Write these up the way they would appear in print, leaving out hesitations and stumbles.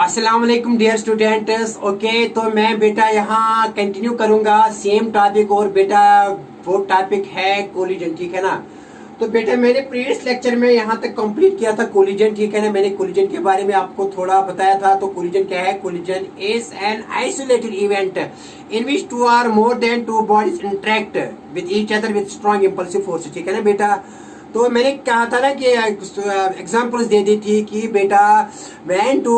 अस्सलाम वालेकुम dear students. Okay, तो मैं बेटा यहाँ कंटिन्यू करूंगा सेम टॉपिक। और बेटा वो टॉपिक है कोलिजन, ठीक है ना। तो बेटा मैंने प्रीवियस लेक्चर में यहाँ तक कंप्लीट किया था कोलिजन, ठीक है ना। मैंने कोलिजन के बारे में आपको थोड़ा बताया था। तो कोलिजन क्या है? Collision is an isolated event in which two or more than two bodies interact with each other with strong impulsive force, ठीक है ना बेटा। तो मैंने कहा था ना कि एग्जांपल्स दे दी थी कि बेटा when two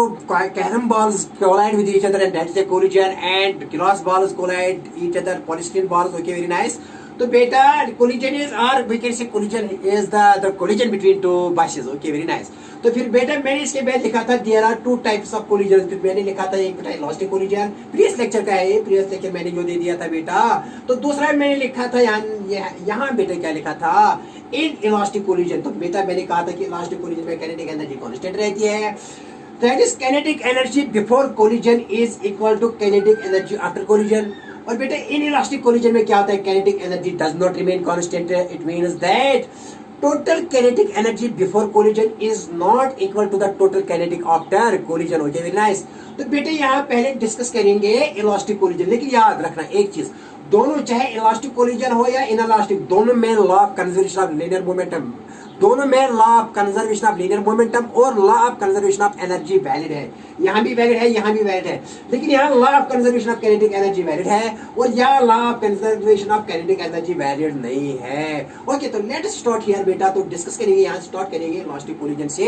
carom balls collide with each other and that's a collision, and cross balls collide each other, polystyrene balls, okay, very nice. तो बेटा collision is, or we can say collision is the collision between two buses, okay, very nice. तो फिर बेटा मैंने इसके बाद लिखा था there are two types of collision। फिर मैंने लिखा था एक बेटा इलास्टिक कोलिजन, प्रीवियस लेक्चर का है ये, प्रीवियस लेक्चर मैंने जो दे दिया था बेटा। तो दूसरा मैंने लिखा था यहाँ बेटा क्या लिखा था? In elastic collision. तो बेटा मैंने कहा था कि इलास्टिक कोलिजन में काइनेटिक एनर्जी कांस्टेंट रहती है। That is kinetic energy before collision is equal to kinetic energy after collision। और बेटा इन इलास्टिक कोलिजन में क्या होता है? kinetic energy does not remain constant। It means that total kinetic energy before collision is not equal to the total kinetic after collision। Okay, very nice। तो बेटे यहाँ पहले डिस्कस करेंगे इलास्टिक कोलिजन, लेकिन याद रखना एक चीज, दोनों चाहे इलास्टिक कोलिजन हो या इनइलास्टिक, दोनों में law of conservation of linear momentum, दोनों में law of conservation of linear momentum और law of conservation of energy valid है। यहाँ भी वैलिड है, यहाँ भी वैलिड है, लेकिन यहाँ law of conservation of kinetic energy valid है और यहाँ law of conservation of kinetic energy valid नहीं है। ओके, तो लेट्स स्टार्ट हियर बेटा। तो डिस्कस करेंगे, यहाँ स्टार्ट करेंगे इलास्टिक कोलिजन से।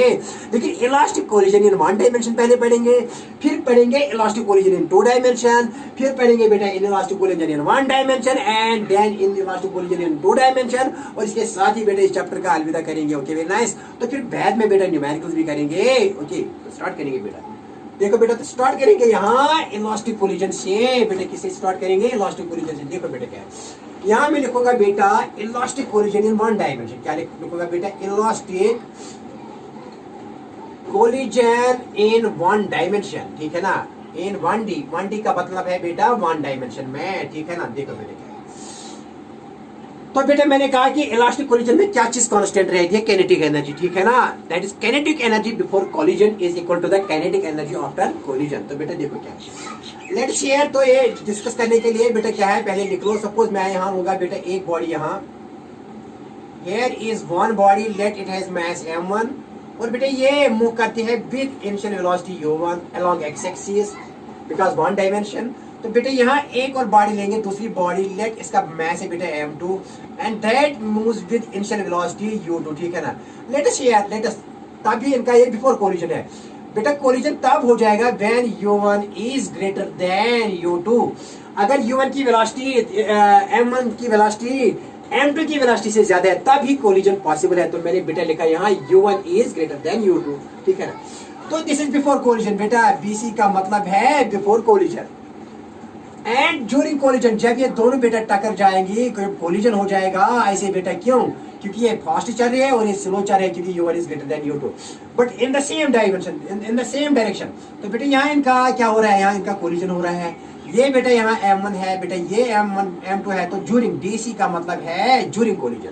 लेकिन elastic collision in one dimension पहले पढ़ेंगे, फिर पढ़ेंगे elastic collision in two dimension, फिर पढ़ेंगे बेटा in elastic collision in one dimension and then in elastic collision in two dimension. और इसके साथ ही बेटा इस चैप्टर का अलविदा करेंगे। Okay, very nice. तो फिर बाद में बेटा न्यूमेरिकल्स भी करेंगे। ओके, तो स्टार्ट करेंगे बेटा। देखो बेटा, तो स्टार्ट करेंगे यहाँ इलास्टिक कोलिजन से। बेटा किससे स्टार्ट करेंगे? इलास्टिक कोलिजन से। देखो बेटा क्या है, यहाँ मैं लिखूंगा बेटा elastic collision in one dimension. क्या लिखूंगा बेटा? Elastic collision in one dimension, ठीक है ना। इन 1D, 1D का मतलब है बेटा वन डायमेंशन में, ठीक है ना। देखो बेटा क्या है, तो बेटा मैंने कहा कि इलास्टिक कोलिजन में क्या चीज कांस्टेंट रहती है? काइनेटिक एनर्जी, ठीक है ना। That is kinetic energy before collision is equal to the kinetic energy after collision. तो बेटा देखो क्या है, लेट्स शेयर। तो ये डिस्कस करने के लिए बेटा क्या है, पहले लिख लो। सपोज मैं यहाँ होगा बेटा एक बॉडी, यहाँ here is one body, let it has mass m1, और बेटा ये मूव करती है with initial velocity u1 along x axis because one dimension. तो बेटा यहाँ एक और बॉडी लेंगे, दूसरी बॉडी, लेट इसका मास है बेटा m2 and that moves with initial velocity u2, ठीक है ना। Let us here, let us, तभी इनका ये बिफोर कोलिजन है बेटा। कोलिजन तब हो जाएगा when u1 is greater than u2। अगर u1 की वेलोसिटी m1 की वेलोसिटी m2 की वेलोसिटी से ज्यादा है तभी कोलिजन पॉसिबल है। तो मैंने बेटा लिखा यहाँ u1 is greater than u2, ठीक है ना। तो दिस इज बिफोर कोलिजन बेटा। BC का मतलब है before collision. And during collision, जब ये दोनों बेटा टक्कर जाएंगी, कोलिजन हो जाएगा ऐसे बेटा। क्यों? क्योंकि ये फास्ट चल रही है और ये स्लो चल रही है, क्योंकि u1 is greater than u2 but in the same dimension, in the same direction. तो बेटा यहाँ इनका क्या हो रहा है? यहाँ इनका कोलिजन हो रहा है। ये बेटा यहाँ m1 है बेटा, ये m1 m2 है, तो ड्यूरिंग, DC का मतलब है ड्यूरिंग कोलिजन।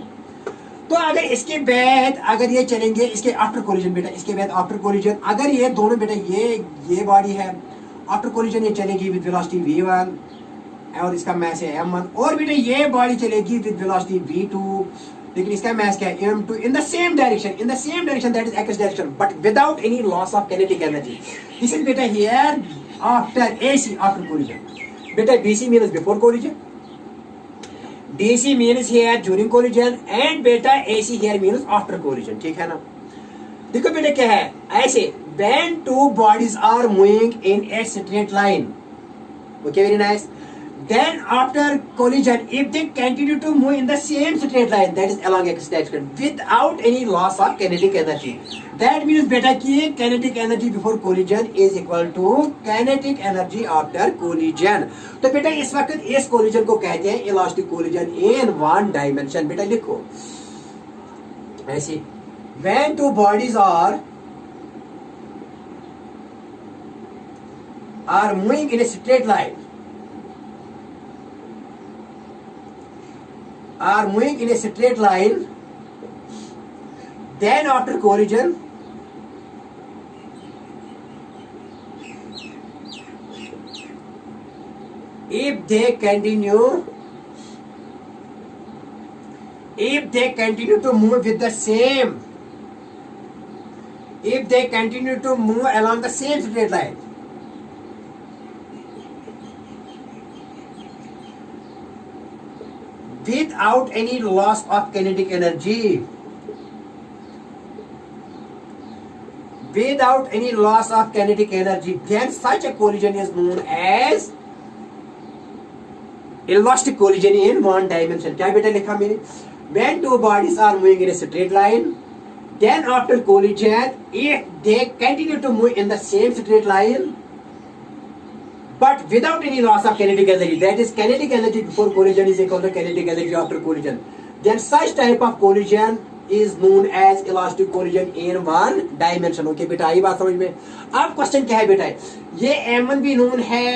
तो अगर इसके बाद अगर ये चलेंगे, इसके आफ्टर कोलिजन बेटा, इसके बाद आफ्टर कोलिजन अगर ये दोनों बेटा, ये बॉडी है, आफ्टर कोलिजन ये चलेगी विद वेलोसिटी v1 और इसका मास है m1, और बेटा ये बॉडी चलेगी विद वेलोसिटी v2, लेकिन इसका मास क्या है? m2 in the same direction, that is x direction but without any loss of kinetic energy. This is बेटा here after AC, after collision. बेटा BC means before collision, DC means here during collision and बेटा AC here means after collision, ठीक है ना। देखो बेटा क्या है, ऐसे when two bodies are moving in a straight line, okay, very nice, then after collision if they continue to move in the same straight line, that is along x direction without any loss of kinetic energy, that means beta ki kinetic energy before collision is equal to kinetic energy after collision। तो बेटा इस वक्त इस collision को कहते हैं elastic collision in one dimension। बेटा लिखो ऐसे, when two bodies are moving in a straight line, then after collision if they continue to move with the same, if they continue to move along the same straight line, without any loss of kinetic energy, without any loss of kinetic energy, then such a collision is known as elastic collision in one dimension. क्या बेटा लिखा मैंने? When two bodies are moving in a straight line, then after collision, if they continue to move in the same straight line, but without any loss of kinetic energy, that is kinetic energy before collision is equal to kinetic energy after collision, then such type of collision is known as elastic collision in one dimension. Okay बेटा, आई बात समझ में? अब question क्या है बेटा? ये M1 भी नोन है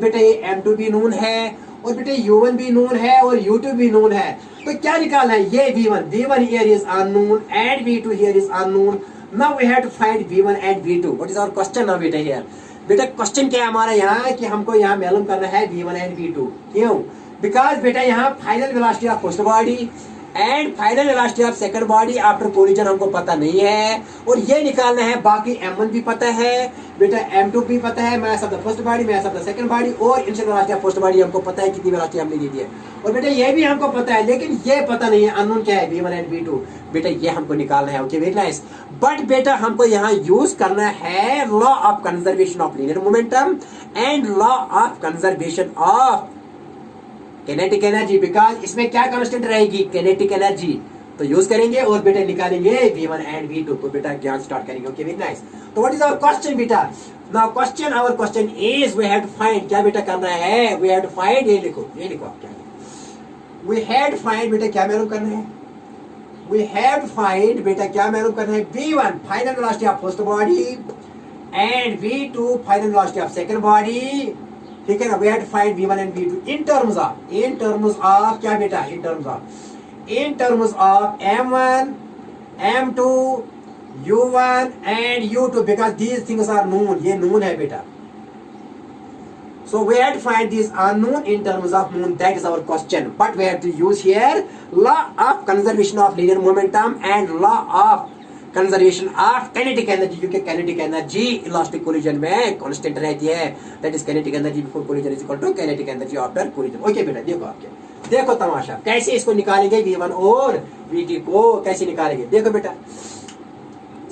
बेटा, ये M2 भी नोन है, और बेटा U1 भी नोन है और U2 भी नोन है. तो क्या निकालना है? ये V1 here is unknown and V2 here is unknown. Now we have to find V1 and V2. What is our question now बेटा here? बेटा क्वेश्चन क्या है हमारा यहाँ कि हमको यहाँ मालूम करना है V1 and V2. क्यों? बिकॉज बेटा यहाँ final velocity of first body and final velocity of second body after collision हमको पता नहीं है, और ये निकालना है. बाकी M1 भी पता है बेटा, M2 भी पता है, mass of the first body, mass of the second body, और initial velocity of first body हमको पता है कितनी वेलोसिटी हमने दी है. और बेटा ये भी हमको पता है, लेकिन ये पता नहीं है अननोन क्या है V1 एंड V2. बेटा ये हमको निकालना है. Okay very nice. बट बेटा हमको यहाँ यूज करना है law of conservation of linear momentum and law of conservation of kinetic energy, because इसमें क्या कांस्टेंट रहेगी? Kinetic energy. तो यूज करेंगे और बेटा निकालेंगे V1 एंड V2. तो बेटा ज्ञान स्टार्ट करेंगे. Okay very nice. तो व्हाट इज आवर क्वेश्चन बेटा? Now question, our question is we have to find. क्या बेटा करना है? We have to find. ये लिखो आप क्या, वी हैव टू फाइंड बेटा क्या मालूम करना है? वी हैव टू फाइंड बेटा क्या मालूम करना है? V1 final velocity of first body and V2 final velocity of second body. ठीक है ना? We have to find V1 and V2 in terms of क्या बेटा? In terms of M1, M2, U1 and U2, because these things are known. ये known है बेटा. So we have to find these unknown in terms of known. That is our question. But we have to use here law of conservation of linear momentum and law of conservation of kinetic energy. क्योंकि kinetic energy elastic collision में constant रहती है. That is kinetic energy before collision is equal to kinetic energy after collision. Okay बेटा, देखो आपके, देखो तमाशा कैसे इसको निकालेंगे V1 और V2 को कैसे निकालेंगे. देखो बेटा,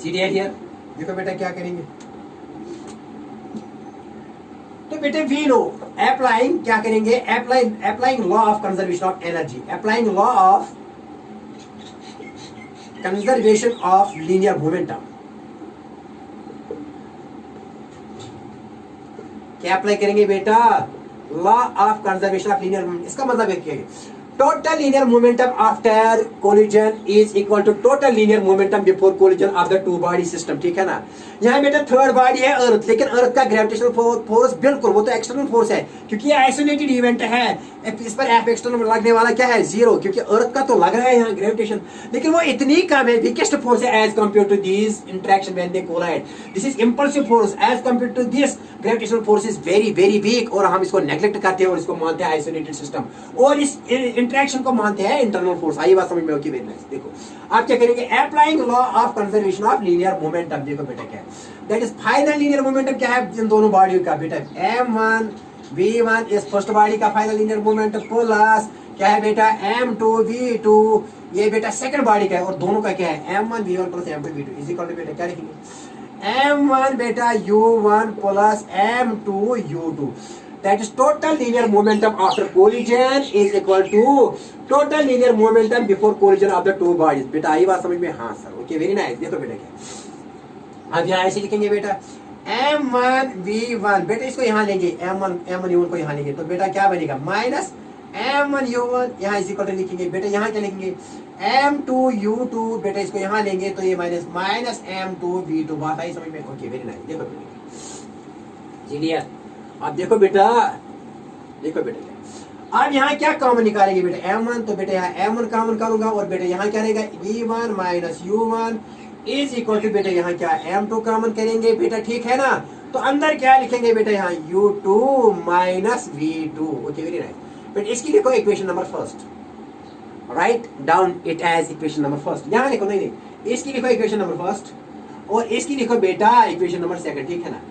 सीधे हियर देखो बेटा क्या करेंगे. तो बेटे वी नो अप्लाइंग क्या करेंगे? Applying law of conservation of energy, applying law of conservation of linear momentum. क्या अप्लाई करेंगे बेटा? Law of conservation of linear momentum. इसका मतलब है total linear momentum after collision is equal to total linear momentum before collision of the two body system. ठीक है ना? यहाँ बेटा थर्ड बॉडी है अर्थ, लेकिन अर्थ का ग्रेविटेशनल फोर्स बिल्कुल वो तो एक्सटर्नल फोर्स है, क्योंकि ये आइसोलेटेड इवेंट है. इस पर एफ एक्सटर्नल लगने वाला क्या है? जीरो, क्योंकि अर्थ का तो लग रहा है यहाँ ग्रेविटेशन, लेकिन वो इतनी कम है, वीकेस्ट फोर्स है as compared to this interaction when they collide. This is impulsive force as compared to this gravitational force is very very weak, और हम इसको नेग्लेक्ट करते हैं और इसको मानते हैं आइसोलेटेड सिस्टम, और इस इंटरेक्शन को मानते हैं इंटरनल फोर्स. आई बात समझ में? Okay very nice. देखो आप क्या करेंगे? Applying law of conservation of linear momentum. देखो बेटा क्या है? That is final linear momentum. क्या है इन दोनों बॉडियों का बेटा? M1 V1 इस फर्स्ट बॉडी का फाइनल लीनियर मोमेंटम प्लस क्या है बेटा? M2 V2 ये बेटा सेकंड बॉडी का है, और दोनों का क्या है? M1 V1 plus M2 V2 is equal to बेटा क्या लिखेंगे? M1 बेटा U1 plus M2 U2. That is total linear momentum after collision is equal to total linear momentum before collision of the two bodies. बेटा आई बात समझ में? हाँ sir. Okay very nice. देखो बेटा क्या, अब यहाँ ऐसे लिखेंगे बेटा M1 V1. बेटा इसको यहाँ लेंगे, M1 U1 को यहाँ लेंगे, तो बेटा क्या बनेगा? माइनस M1 U1 यहाँ इस इक्वल टू लिखेंगे. बेटा यहाँ क्या लिखेंगे? M2 U2. बेटा इसको यहाँ लेंगे तो ये माइनस M2 V2. बात आई समझ में? Okay very nice. देखो बेटा क्लियर. अब देखो बेटा अब यहाँ क्या कॉमन निकालेंगे बेटा? M1. तो बेटा यहाँ M1 कॉमन करूंगा, और बेटा यहाँ क्या रहेगा? V1 minus U1 is equal to बेटा यहाँ क्या? M2 कॉमन करेंगे बेटा. ठीक है ना? तो अंदर क्या लिखेंगे बेटा यहाँ u2 minus v2। Okay very nice. But इसकी लिखो equation number first, write down it as equation number first. यहाँ लिखो, नहीं इसकी लिखो इक्वेशन नंबर फर्स्ट और इसकी लिखो बेटा इक्वेशन नंबर सेकंड, ठीक है ना।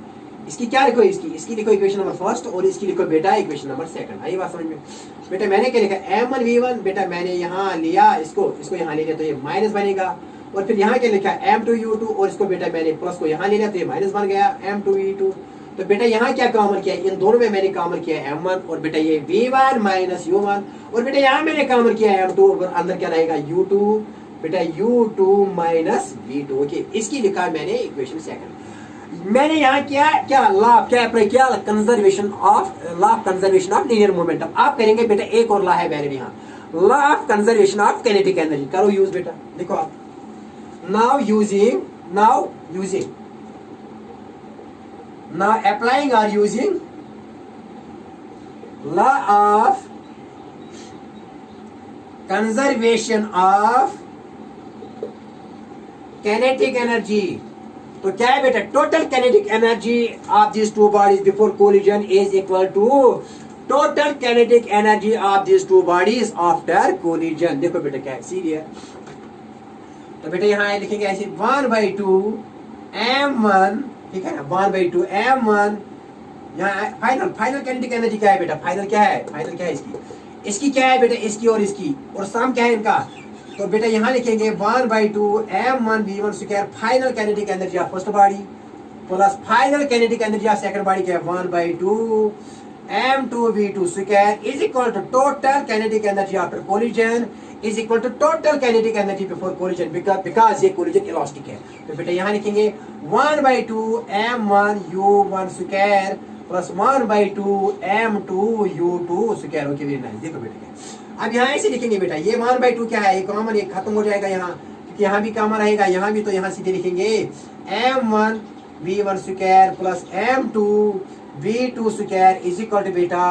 इसकी क्या लिखो, इसकी लिखो इक्वेशन नंबर फर्स्ट और इसकी लिखो बेटा इक्वेशन नंबर सेकंड। आई बात समझ में बेटा। मैंने क्या लिखा m1 v1, बेटा मैंने यहाँ लिया इसको यहाँ ले लिया तो ये माइनस बनेगा। और फिर यहाँ क्या लिखा m2 u2 और इसको बेटा मैंने प्लस को यहाँ ले लिया तो ये माइनस बन गया m2 v2। तो बेटा यहाँ क्या कॉमन किया, इन दोनों में मैंने कॉमन किया m1 और बेटा ये v1 माइनस u1 और बेटा यहाँ मैंने कॉमन किया m2 और अंदर क्या रहेगा u2, बेटा u2 माइनस v2। ओके, इसकी लिखा मैंने इक्वेशन सेकंड। मैंने यहाँ क्या लॉ क्या अप्लाई किया, कंजर्वेशन ऑफ लीनियर मोमेंटम। आप करेंगे बेटा एक और लॉ है वैलिड यहाँ, law of conservation of kinetic energy. करो यूज बेटा, देखो आप now applying or using law of conservation of kinetic energy। तो क्या है बेटा, total kinetic energy of these two bodies before collision is equal to total kinetic energy of these two bodies after collision। देखो बेटा क्या है, serious. तो बेटा यहाँ लिखेंगे ऐसे 1/2 m1, ठीक है ना, 1/2 m1। यहाँ फाइनल काइनेटिक एनर्जी क्या है बेटा, फाइनल क्या है इसकी क्या है बेटा, इसकी और सम क्या है इनका। तो बेटा यहाँ लिखेंगे 1/2 m1 v1 square final kinetic energy of first body plus final kinetic energy of second body क्या है 1/2 m2 v2 square is equal to total kinetic energy after collision is equal to total kinetic energy before collision because ये collision elastic है। तो बेटा यहाँ लिखेंगे 1/2 m1 u1 square plus 1/2 m2 u2 square. Okay very nice. देखो बेटा अब यहाँ ऐसे लिखेंगे बेटा, ये 1/2 क्या है, ये कॉमन, ये खत्म हो जाएगा यहाँ, क्योंकि यहाँ भी कॉमन रहेगा, यहाँ भी, तो यहाँ सीधे लिखेंगे m1 v1 square plus m2 v2 square is equal to बेटा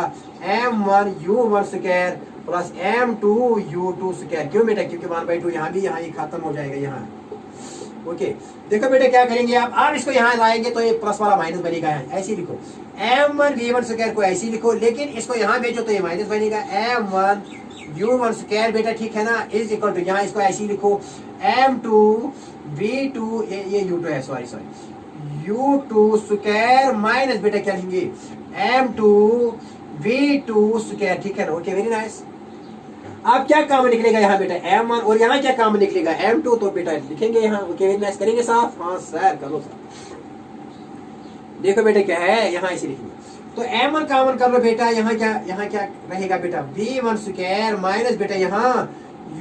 m1 u1 square plus m2 u2 square. क्यों बेटा, क्योंकि 1/2 यहाँ भी, यहाँ ये खत्म हो जाएगा यहाँ। ओके देखो बेटा क्या करेंगे आप इसको यहाँ लाएंगे तो ये प्लस वाला माइनस बनेगा, ऐसे लिखो m1 v1 स्क्वायर को ऐसे लिखो, लेकिन इसको यहाँ भेजो तो ये माइनस बनेगा m1 u1 स्क्वायर बेटा, ठीक है ना, इज इक्वल टू यहाँ इसको ऐसे लिखो m2 v2 ये u2 है, सॉरी u2 स्क्वायर माइनस बेटा क्या लिखेंगे m2 v2 स्क्वायर, ठीक है ना। Okay very nice. अब क्या कॉमन निकलेगा यहाँ बेटा m1 और यहाँ क्या कॉमन निकलेगा m2, तो बेटा लिखेंगे यहाँ। ओके वेरी नाइस, करेंगे साफ, हाँ सर करो सर। देखो बेटा क्या है, यहाँ ऐसे लिखेंगे तो m1 कॉमन कर लो बेटा, यहाँ क्या रहेगा बेटा v1 स्क्वायर माइनस बेटा यहाँ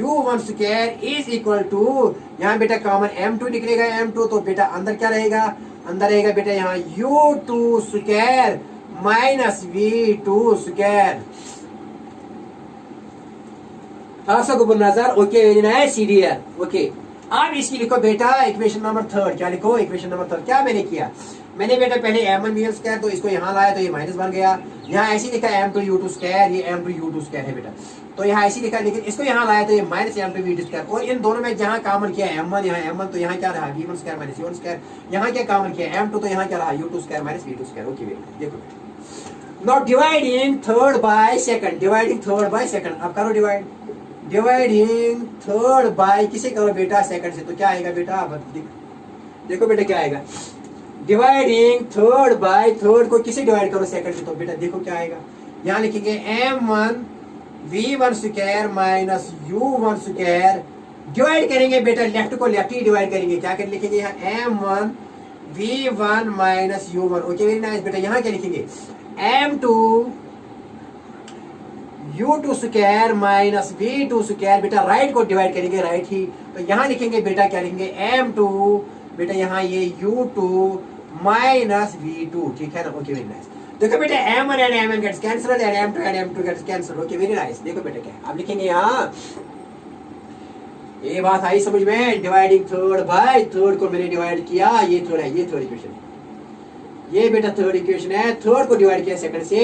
u1 square is equal to यहाँ बेटा कॉमन m2 निकलेगा m2, तो बेटा अंदर क्या रहेगा, अंदर रहेगा बेटा यहाँ u2 square minus v2 square. नजर। ओके वेरी नाइस सीरियर। ओके अब इसकी लिखो बेटा इक्वेशन नंबर थर्ड। क्या लिखो इक्वेशन नंबर थर्ड, क्या मैंने किया, मैंने बेटा पहले m1 v1 स्क्वायर तो इसको यहाँ लाया तो ये माइनस बन गया, यहाँ ऐसे लिखा m2 u2 स्क्वायर, ये m2 u2 स्क्वायर है बेटा, तो यहाँ ऐसे लिखा, लेकिन इसको यहाँ लाया तो ये माइनस m2 v2 स्क्वायर, और इन दोनों में जहाँ कॉमन किया m1 यहाँ m1 तो यहाँ क्या रहा v1 square minus u1 square, यहाँ क्या कॉमन किया m2 तो यहाँ क्या रहा u2 square minus v2 square. Okay देखो now dividing third by second, dividing third by second, अब करो डिवाइड, डिवाइडिंग थर्ड बाय किसे करो बेटा सेकंड से, तो क्या आएगा बेटा, देखो बेटा क्या आएगा, डिवाइडिंग थर्ड बाय थर्ड को किसे डिवाइड करो सेकंड से, तो बेटा देखो क्या आएगा, यहाँ लिखेंगे m1 v1 square minus u1 square, divide करेंगे बेटा लेफ्ट को लेफ्ट ही डिवाइड करेंगे, क्या कर लिखेंगे यहाँ m1 v1 minus u1। Okay very nice बेटा, यहाँ क्या लिखेंगे m2 u2 square minus v2 square, बेटा राइट को डिवाइड करेंगे राइट ही, तो यहाँ लिखेंगे बेटा क्या लिखेंगे m2 बेटा यहाँ ये u2 माइनस v2, ठीक है ना। ओके वेरी नाइस, देखो बेटा m1 and m1 gets cancelled and m2 and m2 gets cancelled. Okay very nice, देखो बेटा क्या है, अब लिखेंगे यहाँ, ये बात आई समझ में, डिवाइडिंग थर्ड बाय थर्ड को मैंने डिवाइड किया, ये थर्ड है, ये थर्ड इक्वेशन है, ये बेटा थर्ड इक्वेशन है, थर्ड को डिवाइड किया सेकंड से,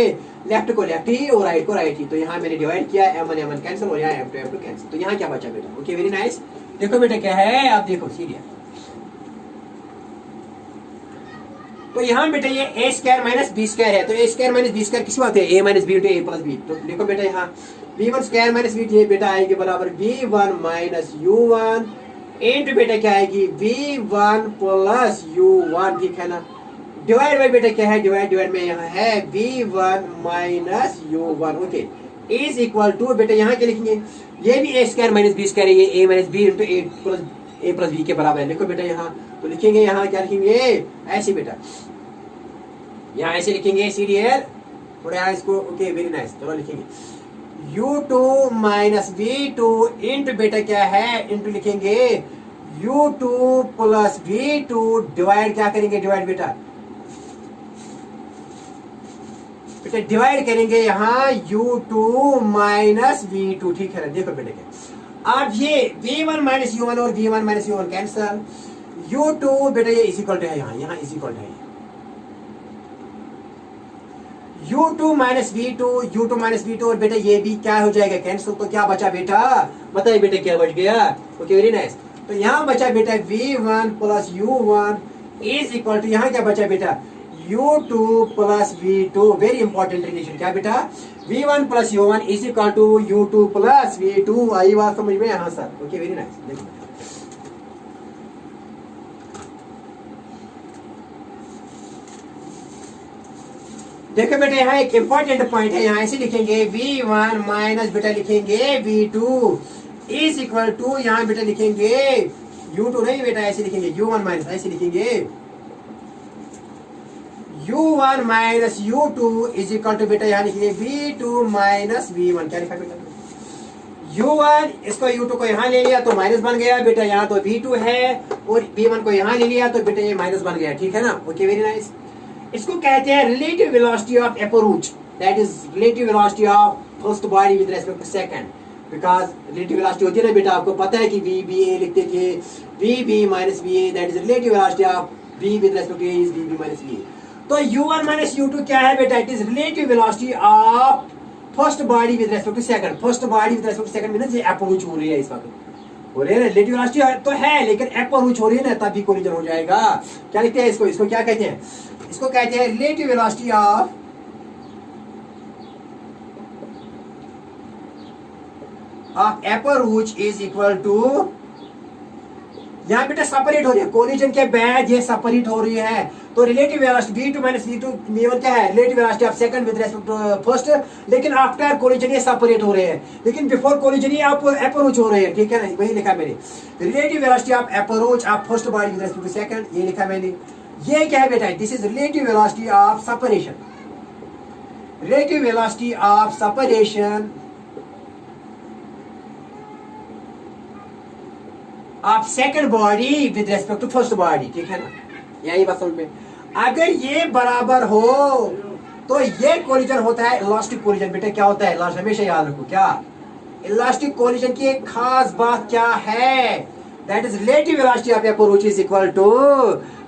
लेफ्ट को लेफ्ट ही और राइट को राइट ही, तो यहाँ मैंने डिवाइड किया m1 m1 कैंसिल और यहाँ m2 m2 कैंसिल, तो यहाँ क्या बचा बेटा। ओके वेरी नाइस, देखो बेटा क्या है, आप देखो सीरियस, तो यहाँ बेटा ये a square minus b square है, तो a square minus b square किस बात है, a minus b into a plus b. तो देखो बेटा यहाँ b one square minus b ये बेटा आएगी बराबर b one minus u one into बेटा क्या आएगी b one plus u one, ठीक है ना। डिवाइड बाई बेटा क्या है, डिवाइड में यहाँ है b one minus u one, okay, is equal to बेटा यहाँ क्या लिखेंगे, ये भी a square minus b square है, ये a minus b into a plus b के बराबर है। देखो बेटा यहाँ तो लिखेंगे, यहाँ क्या लिखेंगे ऐसे बेटा, यहाँ ऐसे लिखेंगे सी डी एल थोड़ा यहाँ इसको, ओके वेरी नाइस, चलो लिखेंगे u2 माइनस v2 इंटू बेटा क्या है, इंटू लिखेंगे u2 प्लस v2 डिवाइड क्या करेंगे, डिवाइड बेटा डिवाइड करेंगे यहाँ u2 माइनस v2, ठीक है ना। देखो बेटा क्या, अब ये v1 माइनस u1 और v1 minus u1 cancel, u2 बेटा ये इज इक्वल टू है, यहाँ इज इक्वल टू है u2 माइनस v2 और बेटा ये भी क्या हो जाएगा कैंसिल, तो क्या बचा बेटा, बताइए बेटा क्या बच गया, ओके वेरी नाइस। तो यहाँ बचा बेटा v1 plus u1 is equal to, यहाँ क्या बचा बेटा u2 plus v2, very important relation, क्या बेटा v1 plus u1 is equal to u2 plus v2, आई बात समझ में, हाँ सर, ओके वेरी नाइस। देखो देखो बेटा यहाँ एक इंपॉर्टेंट पॉइंट है, यहाँ ऐसे लिखेंगे v1 माइनस बेटा लिखेंगे v2 इज इक्वल टू, यहाँ बेटा लिखेंगे u2 नहीं बेटा ऐसे लिखेंगे u1 माइनस, ऐसे लिखेंगे u1 minus u2 is equal to बेटा यहाँ लिखेंगे v2 माइनस v1, क्या लिखा बेटा u1, इसको u2 को यहाँ ले लिया तो माइनस बन गया बेटा, यहाँ तो v2 है और v1 को यहाँ ले लिया तो बेटा ये माइनस बन गया, ठीक है ना, ओके वेरी नाइस। इसको कहते हैं relative velocity of approach, that is relative velocity of first body with respect to second, because relative velocity होती है ना बेटा, आपको पता है कि v b a लिखते थे, v b minus v a, that is relative velocity of v with respect to a is v b minus v a। तो u1 माइनस u2 क्या है बेटा, it is relative velocity of first body with respect to second, first body with respect to second means ये approach हो रही है, इस वक्त हो रही है रिलेटिव वेलोसिटी तो है लेकिन अप्रोच हो रही है ना, तब भी कोलिजन हो जाएगा। क्या लिखते हैं इसको, इसको क्या कहते हैं, इसको कहते हैं relative velocity of approach is equal to, यहाँ बेटा सेपरेट हो रही है, कोलिजन के बाद ये सेपरेट हो रही है, तो relative velocity v2 minus v1 क्या है, relative velocity of second with respect to first, लेकिन आफ्टर कोलिजन ये सेपरेट हो रहे हैं, लेकिन बिफोर कोलिजन ये अप्रोच हो रहे हैं, ठीक है ना, वही लिखा मैंने relative velocity of approach of first body with respect to second, ये लिखा मैंने। ये क्या है बेटा, this is relative velocity of separation, relative velocity of separation of second body with respect to first body, ठीक है ना, यही बात समझ में। अगर ये बराबर हो तो ये कोलिजन होता है इलास्टिक कोलिजन, बेटा क्या होता है, हमेशा याद रखो, क्या इलास्टिक कोलिजन की एक खास बात क्या है, that is relative velocity of approach is equal to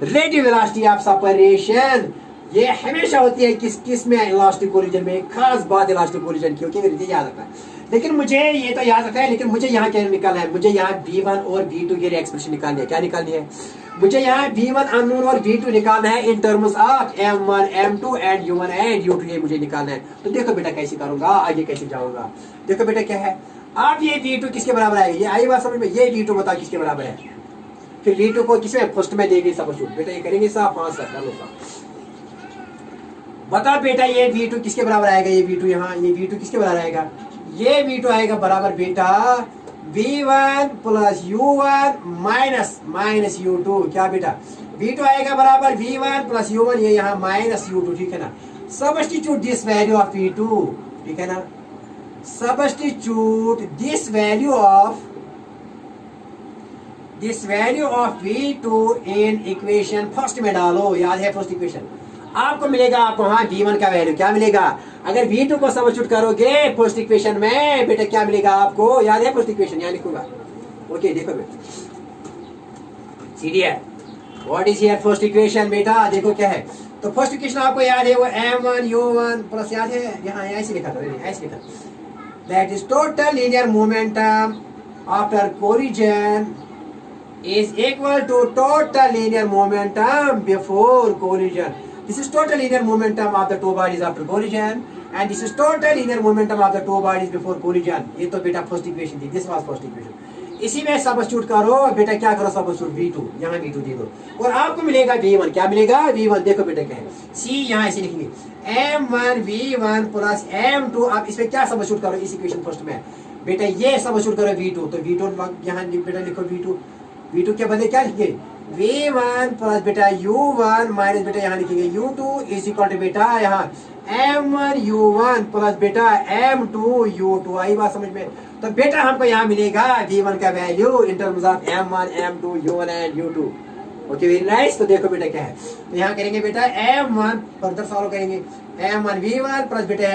relative velocity of separation, ये हमेशा होती है किस में, इलास्टिक कोलिजन में, एक खास बात इलास्टिक कोलिजन की, ओके याद रखना है। लेकिन मुझे ये तो याद रखना है, लेकिन मुझे यहाँ क्या निकालना है, मुझे यहाँ v1 और v2 के लिए एक्सप्रेशन निकालनी है, क्या निकालनी है, मुझे यहाँ v1 अननोन और v2 निकालना है इन terms of m1 m2 and u1 and u2, ये मुझे निकालना है। तो देखो बेटा कैसे करूंगा, आगे कैसे जाऊंगा, देखो बेटा क्या है, अब ये v2 किसके बराबर आएगा, ये आई बात समझ में, ये v2 बताओ किसके बराबर है, फिर v2 को किसमें फर्स्ट में देगी सब्स्टिट्यूट, बेटा ये करेंगे साहब, हाँ सर कर लो साहब, बता बेटा ये v2 किसके बराबर आएगा, ये v2 यहाँ, ये v2 किसके बराबर आएगा, ये v2 आएगा बराबर बेटा v1 plus u1 minus u2, क्या बेटा v2 आएगा बराबर v1 प्लस u1, ये यहाँ माइनस u2, ठीक है ना। Substitute this value of v2, ठीक है ना, substitute this value of v2 in equation first में डालो, याद है फर्स्ट इक्वेशन, आपको मिलेगा, आपको हाँ v1 का वैल्यू क्या मिलेगा, अगर v2 को सब्स्टिट्यूट करोगे फर्स्ट इक्वेशन में बेटा क्या मिलेगा आपको, याद है फर्स्ट इक्वेशन, यहाँ लिखूंगा, ओके देखो बेटा serial what is here first equation, बेटा देखो क्या है, तो फर्स्ट इक्वेशन आपको याद है वो m1 u1 प्लस, याद है यहाँ ऐसे लिखा था, ऐसे लिखा, that is total linear momentum after collision is equal to total linear momentum before collision. This is total linear momentum of the two bodies after collision, and this is total linear momentum of the two bodies before collision. ये तो बेटा first equation थी, this was first equation. इसी में substitute करो बेटा, क्या करो सबस्टिट्यूट V2, यहाँ V2 दे दो और आपको मिलेगा V1। क्या मिलेगा? V1। देखो बेटा क्या है, C यहाँ ऐसे लिखेंगे M1 V1 प्लस M2। आप इसमें क्या सबस्टिट्यूट करो इस इक्वेशन फर्स्ट में बेटा, ये सबस्टिट्यूट करो V2, तो V2 यहाँ बेटा लिखो V2। V2 के बदले क्या लिखेंगे? V1 प्लस बेटा U1 माइनस बेटा यहाँ लिखेंगे U2 इज इक्वल टू बेटा यहाँ M1 U1 प्लस बेटा M2 U2। आई बात समझ में? तो बेटा हमको यहाँ मिलेगा V1 का value in terms of M1 M2 U1 and U2। Okay, very nice. तो देखो बेटा क्या है, तो यहाँ करेंगे बेटा M1 फर्दर सॉल्व करेंगे, M1 V1 प्लस बेटा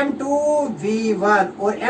M2 V1 और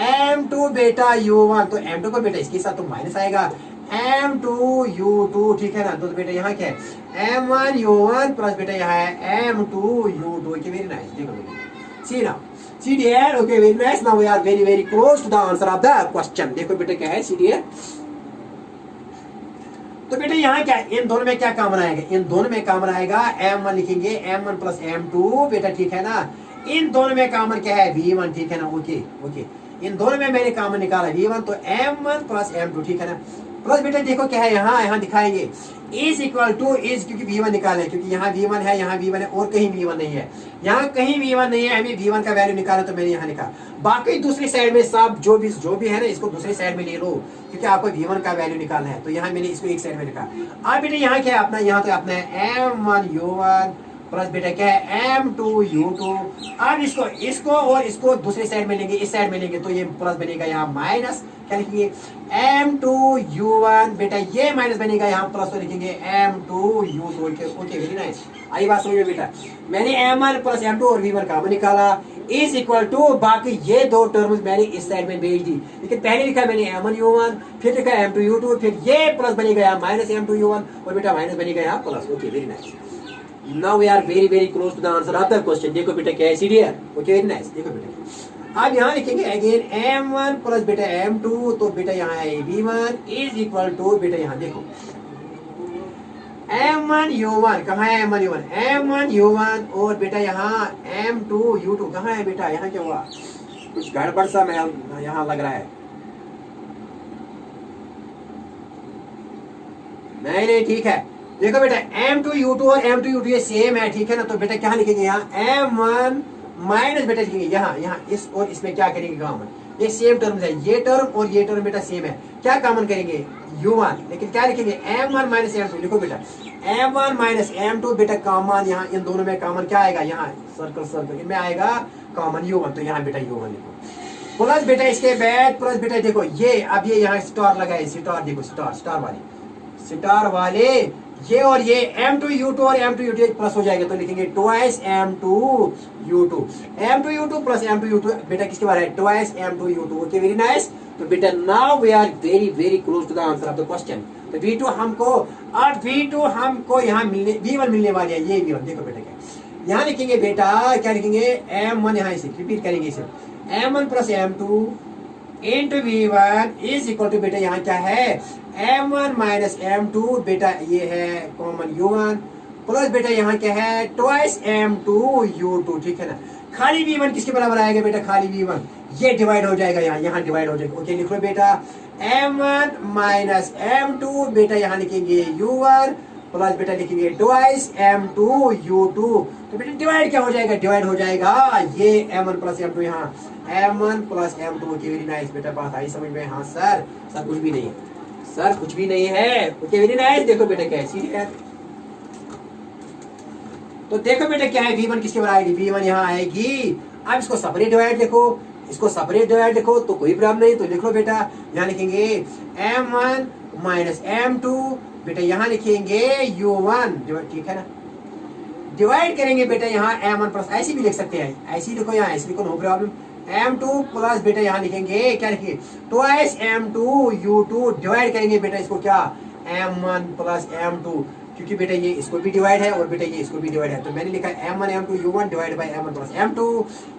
M2 बेटा U1, तो M2 को बेटा इसके साथ तो माइनस आएगा, M2 U2, ठीक है ना। तो बेटा यहाँ क्या है M1 U1 प्लस बेटा यहाँ है M2 U2। Okay, very nice. देखो बेटा, see now, see dear. Okay, very nice. Now we are very very close to the answer of the question. देखो बेटा क्या है, सी डियर। तो बेटा यहाँ क्या, इन दोनों में क्या कॉमन आएगा? इन दोनों में कॉमन आएगा M1 लिखेंगे, M1 प्लस M2 बेटा, ठीक है ना। इन दोनों में कॉमन क्या है? V1, ठीक है ना। ओके ओके, इन दोनों में मैंने कॉमन निकाला V1, तो M1 प्लस M2, ठीक है ना। प्लस बेटा देखो क्या है, यहाँ दिखाएंगे इज इक्वल टू इज, क्योंकि V1 निकाले, क्योंकि यहाँ V1 है, यहाँ V1 है और कहीं V1 नहीं है, यहाँ कहीं V1 नहीं है, हमें V1 का वैल्यू निकाला तो मैंने यहाँ लिखा। बाकी दूसरी साइड में सब जो भी है ना, इसको दूसरी साइड में ले लो, क्योंकि आपको V1 का वैल्यू निकालना है, तो यहाँ मैंने इसको एक साइड में लिखा। अब बेटा यहाँ क्या है अपना, यहाँ तो अपना है M1 U1 प्लस बेटा क्या है M2 U2। अब इसको और इसको दूसरी साइड में लेंगे, इस साइड में लेंगे, तो ये प्लस बनेगा यहाँ माइनस, क्या लिखेंगे M2 U1 बेटा, ये माइनस बनेगा यहाँ प्लस, तो लिखेंगे M2 U2। Okay, very nice. आई बात समझ में बेटा, मैंने M1 प्लस M2 और V1 कॉमन निकाला इज इक्वल टू, बाकी ये दो टर्म्स मैंने इस साइड में भेज दी, लेकिन पहले लिखा मैंने M1 U1, फिर लिखा M2 U2, फिर ये प्लस बनेगा यहाँ माइनस M2 U1 और बेटा माइनस बनेगा यहाँ plus. Okay, very nice. Now we are very very close to the answer of the question। देखो बेटा क्या है, सी डियर। Okay, very nice. देखो बेटा अब यहाँ लिखेंगे अगेन M1 प्लस बेटा M2, तो बेटा यहाँ है V1 इज इक्वल टू बेटा, यहाँ देखो M1 U1, कहाँ है M1 U1? M1 U1 और बेटा यहाँ M2 U2 कहाँ है बेटा? यहाँ क्या हुआ, कुछ गड़बड़ सा मैं यहाँ लग रहा है। नहीं, ठीक है। देखो बेटा M2 U2 और M2 U2 ये सेम है, ठीक है ना। तो बेटा क्या लिखेंगे यहाँ M1 माइनस बेटा लिखेंगे यहाँ इस और इसमें क्या करेंगे कॉमन, ये सेम टर्म्स है, ये टर्म और ये टर्म बेटा सेम है, क्या कॉमन करेंगे U1, लेकिन क्या लिखेंगे M1 माइनस M2। लिखो बेटा M1 माइनस M2 बेटा कॉमन, यहाँ इन दोनों में कॉमन क्या आएगा, यहाँ सर्कल इनमें आएगा कॉमन U1, तो यहाँ बेटा U1 लिखो प्लस बेटा इसके बाद प्लस बेटा देखो ये, अब ये यहाँ स्टार लगाए, स्टार देखो, स्टार वाले ये और ये M2 U2 और M2 U2 प्लस हो जाएगा, तो लिखेंगे twice M2 U2 plus M2 U2 बेटा किसके बारे में, twice M2 U2। Okay, very nice. तो बेटा now we are very very close to the answer of the question. तो V2 हमको यहाँ मिलने, V1 मिलने वाली है, ये V1 देखो बेटा क्या यहाँ लिखेंगे बेटा, क्या लिखेंगे M1, यहाँ इसे रिपीट करेंगे इसे M1 plus M2 into V1 is equal to बेटा यहाँ क्या है M1 माइनस M2 बेटा, ये है कॉमन U1 प्लस बेटा यहाँ क्या है ट्वाइस M2 U2, ठीक है ना। खाली V1 किसके बराबर आएगा बेटा, खाली V1 ये डिवाइड हो जाएगा, यहाँ डिवाइड हो जाएगा। ओके, लिख लो बेटा M1 माइनस M2 बेटा, यहाँ लिखेंगे U1 प्लस बेटा लिखेंगे ट्वाइस M2 U2, तो बेटा डिवाइड क्या हो जाएगा, डिवाइड हो जाएगा ये M1 प्लस M2, यहाँ M1 plus M2। Okay, very nice बेटा, बात आई समझ में? हाँ सर कुछ भी नहीं है, सर कुछ भी नहीं है। Okay, very nice. देखो बेटा क्या है, तो देखो बेटा क्या है V1 किसके बराबर आएगी, V1 यहाँ आएगी। अब इसको सेपरेट डिवाइड देखो, इसको सेपरेट डिवाइड देखो तो कोई प्रॉब्लम नहीं, तो लिख लो बेटा यहाँ लिखेंगे M1 माइनस M2 बेटा, यहाँ लिखेंगे U1, ठीक है ना। डिवाइड करेंगे बेटा यहाँ M1 प्लस, ऐसे भी लिख सकते हैं, ऐसे लिखो, यहाँ ऐसे लिखो, नो प्रॉब्लम। M2 प्लस बेटा यहाँ लिखेंगे क्या लिखेंगे ट्वाइस M2 U2, डिवाइड करेंगे बेटा इसको क्या M1 प्लस M2, क्योंकि बेटा ये इसको भी डिवाइड है और बेटा ये इसको भी डिवाइड है, तो मैंने लिखा m1 m2 u1 divide by m1 plus m2।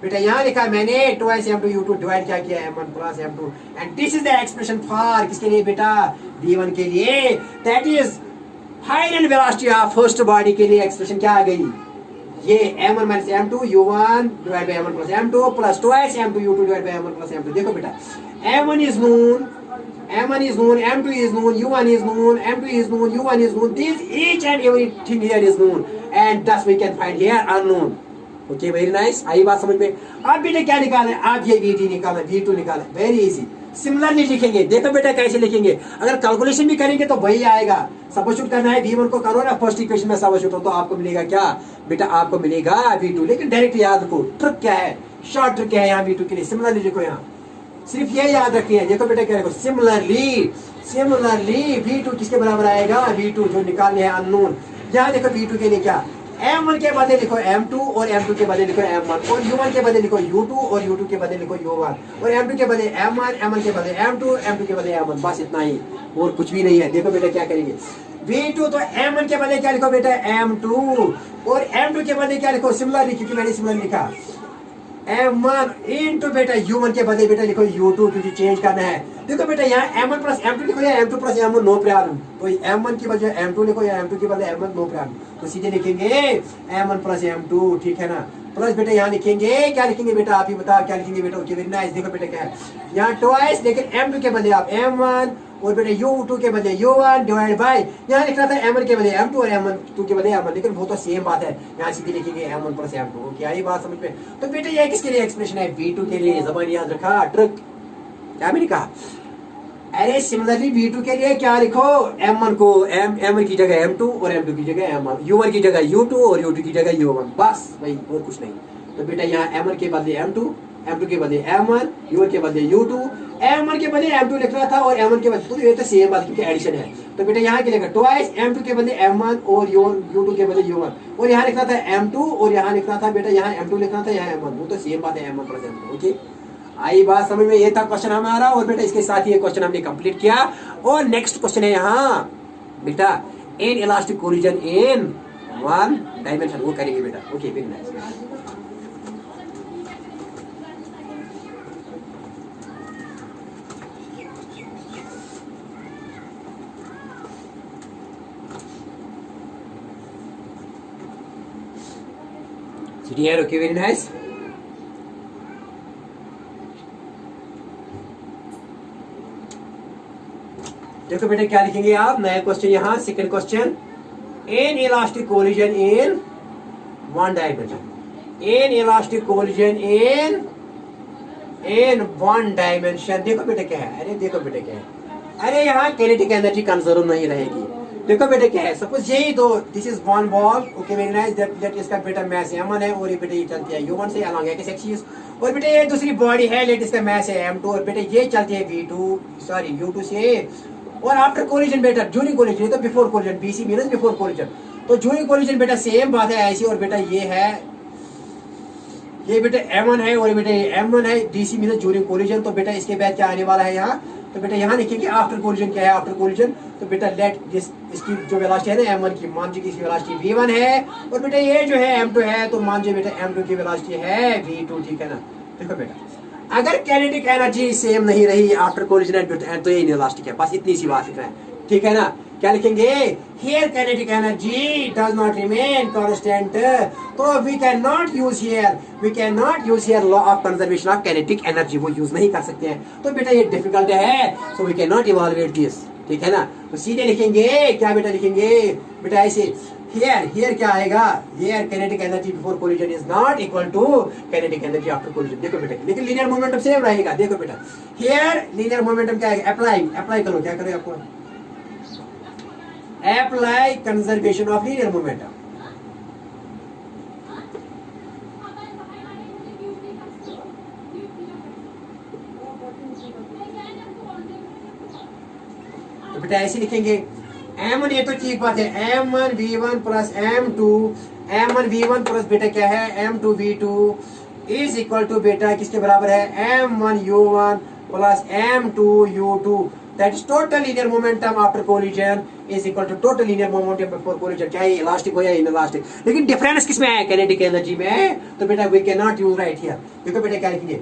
बेटा यहाँ लिखा मैंने ट्वाइस m2 u2 डिवाइड क्या किया m1 plus m2, and this is the expression for किसके लिए बेटा, v1 के लिए, that is height and velocity of first body के लिए एक्सप्रेशन क्या आ गई, ये m1 minus m2 u1 divide by m1 plus m2 plus twice m2 u2 divide by m1 plus m2। देखो बेटा m1 is known, m1 is known, m2 is known, u1 is known, m2 is known, u1 is known, this each and everything here is known, and thus we can find here unknown। Okay very nice, आई बात समझ में। अब बेटा क्या निकालना है, आप ये v1 निकालना, v2 निकालना, वेरी इजी। सिमिलरली लिखेंगे, देखो बेटा कैसे लिखेंगे, अगर कैलकुलेशन भी करेंगे तो वही आएगा। सबस्टिट्यूट करना है, v1 को करो ना फर्स्ट इक्वेशन में सबस्टिट्यूट, तो आपको मिलेगा क्या बेटा, आपको मिलेगा v2। लेकिन डायरेक्ट याद रखो, ट्रिक क्या है, शॉर्ट ट्रिक क्या है यहाँ v2 के लिए, सिमिलरली लिखो यहाँ, सिर्फ ये याद रखनी है। देखो बेटा क्या लिखो, सिमिलरली v2 किसके बराबर आएगा, v2 जो निकालने हैं अननोन। यहाँ देखो v2 के लिए क्या, m1 के बदले लिखो m2 और m2 के बदले लिखो m1, और u1 के बदले लिखो u2 और u2 के बदले लिखो u1, और m2 के बदले m1, m1 के बदले m2, m2 के बदले m1, बस इतना ही और कुछ भी नहीं है। देखो बेटा क्या करेंगे, v2 तो m1 के बदले क्या लिखो बेटा m2, और m2 के बदले क्या लिखो, सिमिलर, क्योंकि मैंने सिमिलर लिखा, m1 इनटू बेटा u1 के बदले बेटा लिखो u2, क्योंकि चेंज करना है। देखो बेटा यहाँ m1 प्लस m2 लिखो या m2 plus m1, no problem, तो m1 की बजाय m2 लिखो या m2 के बदले m1, नो प्रॉब्लम, तो सीधे लिखेंगे m1 प्लस m2, ठीक है ना। प्लस बेटा यहाँ लिखेंगे, क्या लिखेंगे बेटा, आप ही बताओ क्या लिखेंगे बेटा। ओके वेरी नाइस, देखो बेटा क्या है यहाँ ट्वाइस, लेकिन m2 के बदले आप m1 और बेटा u2 के बदले u1 डिवाइड बाय, यहाँ लिख रहा था m1 के बदले m2 और m2 के बदले m1, लेकिन वो तो सेम बात है, यहाँ सीधे लिखेंगे m1 प्लस m2। ओके आई बात समझ में। तो बेटा ये किसके लिए एक्सप्रेशन है, v2 के लिए, जबान याद रखा, ट्रिक क्या मैंने कहा। अरे सिमिलरली v2 के लिए क्या लिखो, m1 को m1 की जगह m2 और m2 की जगह m1, u1 की जगह u2 और u2 की जगह u1, बस वही और कुछ नहीं। तो बेटा यहाँ m1 के बदले m2, m2 के बदले m1, u1 के बदले u2, m1 के बदले m2 लिख रहा था और m1 के बदले, तो ये तो सेम बात क्योंकि एडिशन है। तो बेटा यहाँ के लिखा ट्वाइस m2 के बदले m1 और u2 के बदले u1, और यहाँ लिख रहा था m2 और यहाँ लिख रहा था बेटा, यहाँ m2 लिख रहा था, यहाँ m1, वो तो सेम बात है, m1 प्लस m2। ओके आई बात समझ में, ये था क्वेश्चन हमारा, और बेटा इसके साथ ही ये क्वेश्चन हमने कंप्लीट किया। और नेक्स्ट क्वेश्चन है यहाँ बेटा, in elastic collision in one dimension, वो करेंगे बेटा। Okay very nice. Okay very nice. देखो बेटा क्या लिखेंगे आप, नया क्वेश्चन यहाँ, second question, in elastic collision in one dimension, in elastic collision in one dimension. देखो बेटा क्या है, अरे देखो बेटा क्या है, अरे यहाँ किनेटिक एनर्जी कंजर्व नहीं रहेगी। देखो बेटा क्या है, सपोज यही दो, this is one ball, okay very nice, that इसका बेटा मैस m1 है, और ये बेटा ये चलती है u1 से अलॉन्ग एक्स एक्सिस, और बेटा ये दूसरी बॉडी है, लेट इसका मैस है m2, और बेटा ये चलती है u2 से, और आफ्टर कोलिजन बेटा ड्यूरिंग कोलिजन, तो before collision, BC means before collision, तो ड्यूरिंग कोलिजन बेटा सेम बात है ऐसी, और बेटा ये है, ये बेटा m1 है और बेटा ये m1 है, DC मींस ड्यूरिंग कोलिजन, तो बेटा इसके बाद क्या आने वाला है यहाँ, तो बेटा यहाँ लिखेंगे आफ्टर कोलिजन क्या है, आफ्टर कोलिजन, तो बेटा लेट दिस, इसकी जो वेलोसिटी है ना m1 की, मान लीजिए इसकी वेलोसिटी v1 है, और बेटा ये जो है m2 है, तो मान लीजिए बेटा m2 की वेलोसिटी है v2, ठीक है ना। देखो बेटा अगर काइनेटिक एनर्जी सेम नहीं रही आफ्टर कोलिजन एंड, तो ये इलास्टिक है, बस इतनी सी बात लिखना है, ठीक है ना। क्या लिखेंगे, here kinetic energy does not remain constant, तो we can not use here law of conservation of kinetic energy, वो यूज नहीं कर सकते हैं, तो बेटा ये डिफिकल्ट है, so we can not evaluate this, ठीक है ना। तो सीधे लिखेंगे क्या बेटा, लिखेंगे बेटा ऐसे, हियर क्या आएगा, here kinetic energy before collision is not equal to kinetic energy after collision. देखो बेटा, लेकिन लीनियर मोमेंटम सेम रहेगा। देखो बेटा हियर लीनियर मोमेंटम क्या आएगा, अप्लाई करो, क्या करो आपको, apply conservation of linear momentum. तो बेटा ऐसे लिखेंगे, m1 ये तो ठीक बात है, m1 v1 plus m2, m1 v1 plus बेटा क्या है m2 v2 is equal to बेटा किसके बराबर है, m1 u1 plus m2 u2। that is total linear momentum after collision is equal to total linear momentum before collision, चाहे elastic हो या इनइलास्टिक। लेकिन डिफरेंस किसमें है? काइनेटिक एनर्जी में। तो बेटा we can not use right here. देखो बेटा क्या लिखेंगे,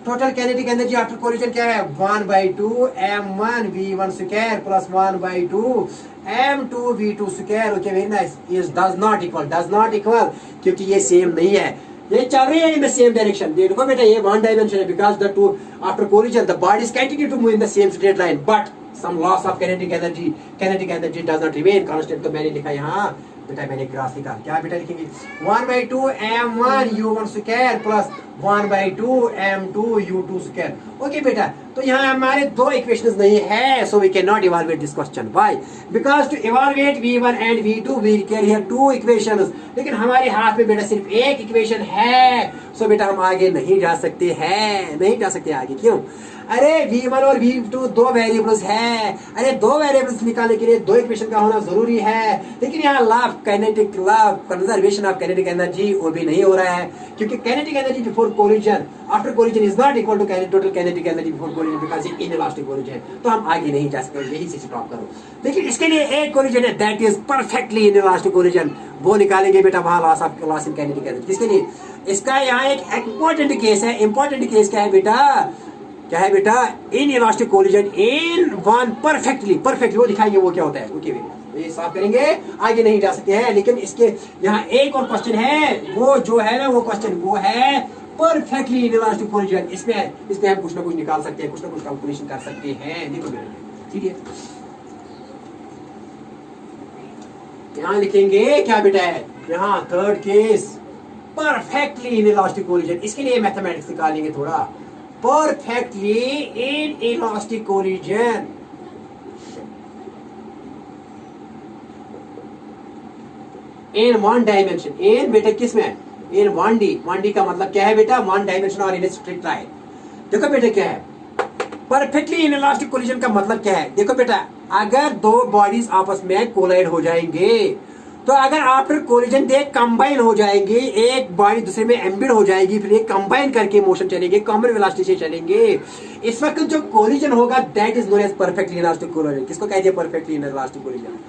total kinetic energy after collision क्या है? 1/2 m1 v1 square plus 1/2 m2 v2 square. Okay very nice. Is does not equal क्योंकि ये सेम नहीं है, ये चल रही है इन द सेम डायरेक्शन। देखो बेटा ये वन डायमेंशन है because the two after collision the bodies continue to move in the same straight line but some loss of kinetic energy does not remain constant. तो मैंने लिखा यहाँ बेटा, मैंने ग्राफ लिखा, क्या बेटा लिखेंगे? 1/2 m1 u1 square plus 1/2 m2 u2 square. Okay बेटा, तो यहाँ हमारे दो इक्वेशंस नहीं है, so we can not evaluate this question. Why? Because to evaluate v1 and v2 we require here two equations. लेकिन हमारे हाथ में बेटा सिर्फ एक इक्वेशन है, सो बेटा हम आगे नहीं जा सकते हैं, नहीं जा सकते आगे। क्यों? अरे v1 और v2 दो वेरिएबल्स है। अरे दो वेरिएबल्स निकालने के लिए दो इक्वेशन का होना जरूरी है। लेकिन यहाँ कंजर्वेशन ऑफ काइनेटिक एनर्जी वो भी नहीं हो रहा है क्योंकि kinetic energy before collision after collision is not equal to total kinetic energy before collision because ये इनइलास्टिक कोलिजन है। तो हम आगे नहीं जा सकते, यही से स्टॉप करो। लेकिन इसके लिए एक कोलिजन है that is perfectly inelastic collision, वो निकालेंगे बेटा वहां लॉस इन काइनेटिक एनर्जी। किसके लिए? इसका यहाँ एक इंपॉर्टेंट केस है। इंपॉर्टेंट केस क्या है बेटा? क्या है बेटा? In elastic collision in one perfectly वो दिखाएंगे वो क्या होता है। ओके ये साफ करेंगे, आगे नहीं जा सकते हैं। लेकिन इसके यहाँ एक और क्वेश्चन है, वो जो है ना वो क्वेश्चन वो है परफेक्टली इन इलास्टिक कोलिजन। इसमें हम कुछ ना कुछ निकाल सकते हैं, कुछ ना कुछ कैलकुलेशन कर सकते हैं। देखो बेटा ठीक है, यहाँ लिखेंगे क्या बेटा है? यहाँ third case perfectly in elastic collision. इसके लिए मैथमेटिक्स निकालेंगे थोड़ा। perfectly in elastic collision in one dimension। in बेटा किस में? in 1D। 1D का मतलब क्या है बेटा? one dimension और in a straight line। देखो बेटा क्या है परफेक्टली इन इलास्टिक कोलिजन का मतलब क्या है? देखो बेटा, अगर दो बॉडीज आपस में कोलाइड हो जाएंगे तो अगर आफ्टर कोलिजन दे कंबाइन हो जाएंगे, एक बॉडी दूसरे में एम्बिड हो जाएगी, फिर ये कंबाइन करके मोशन चलेंगे, कॉमन वेलोसिटी से चलेंगे। इस वक्त जो कोलिजन होगा that is known as perfectly elastic collision. किसको कहते हैं परफेक्टली इलास्टिक कोलिजन?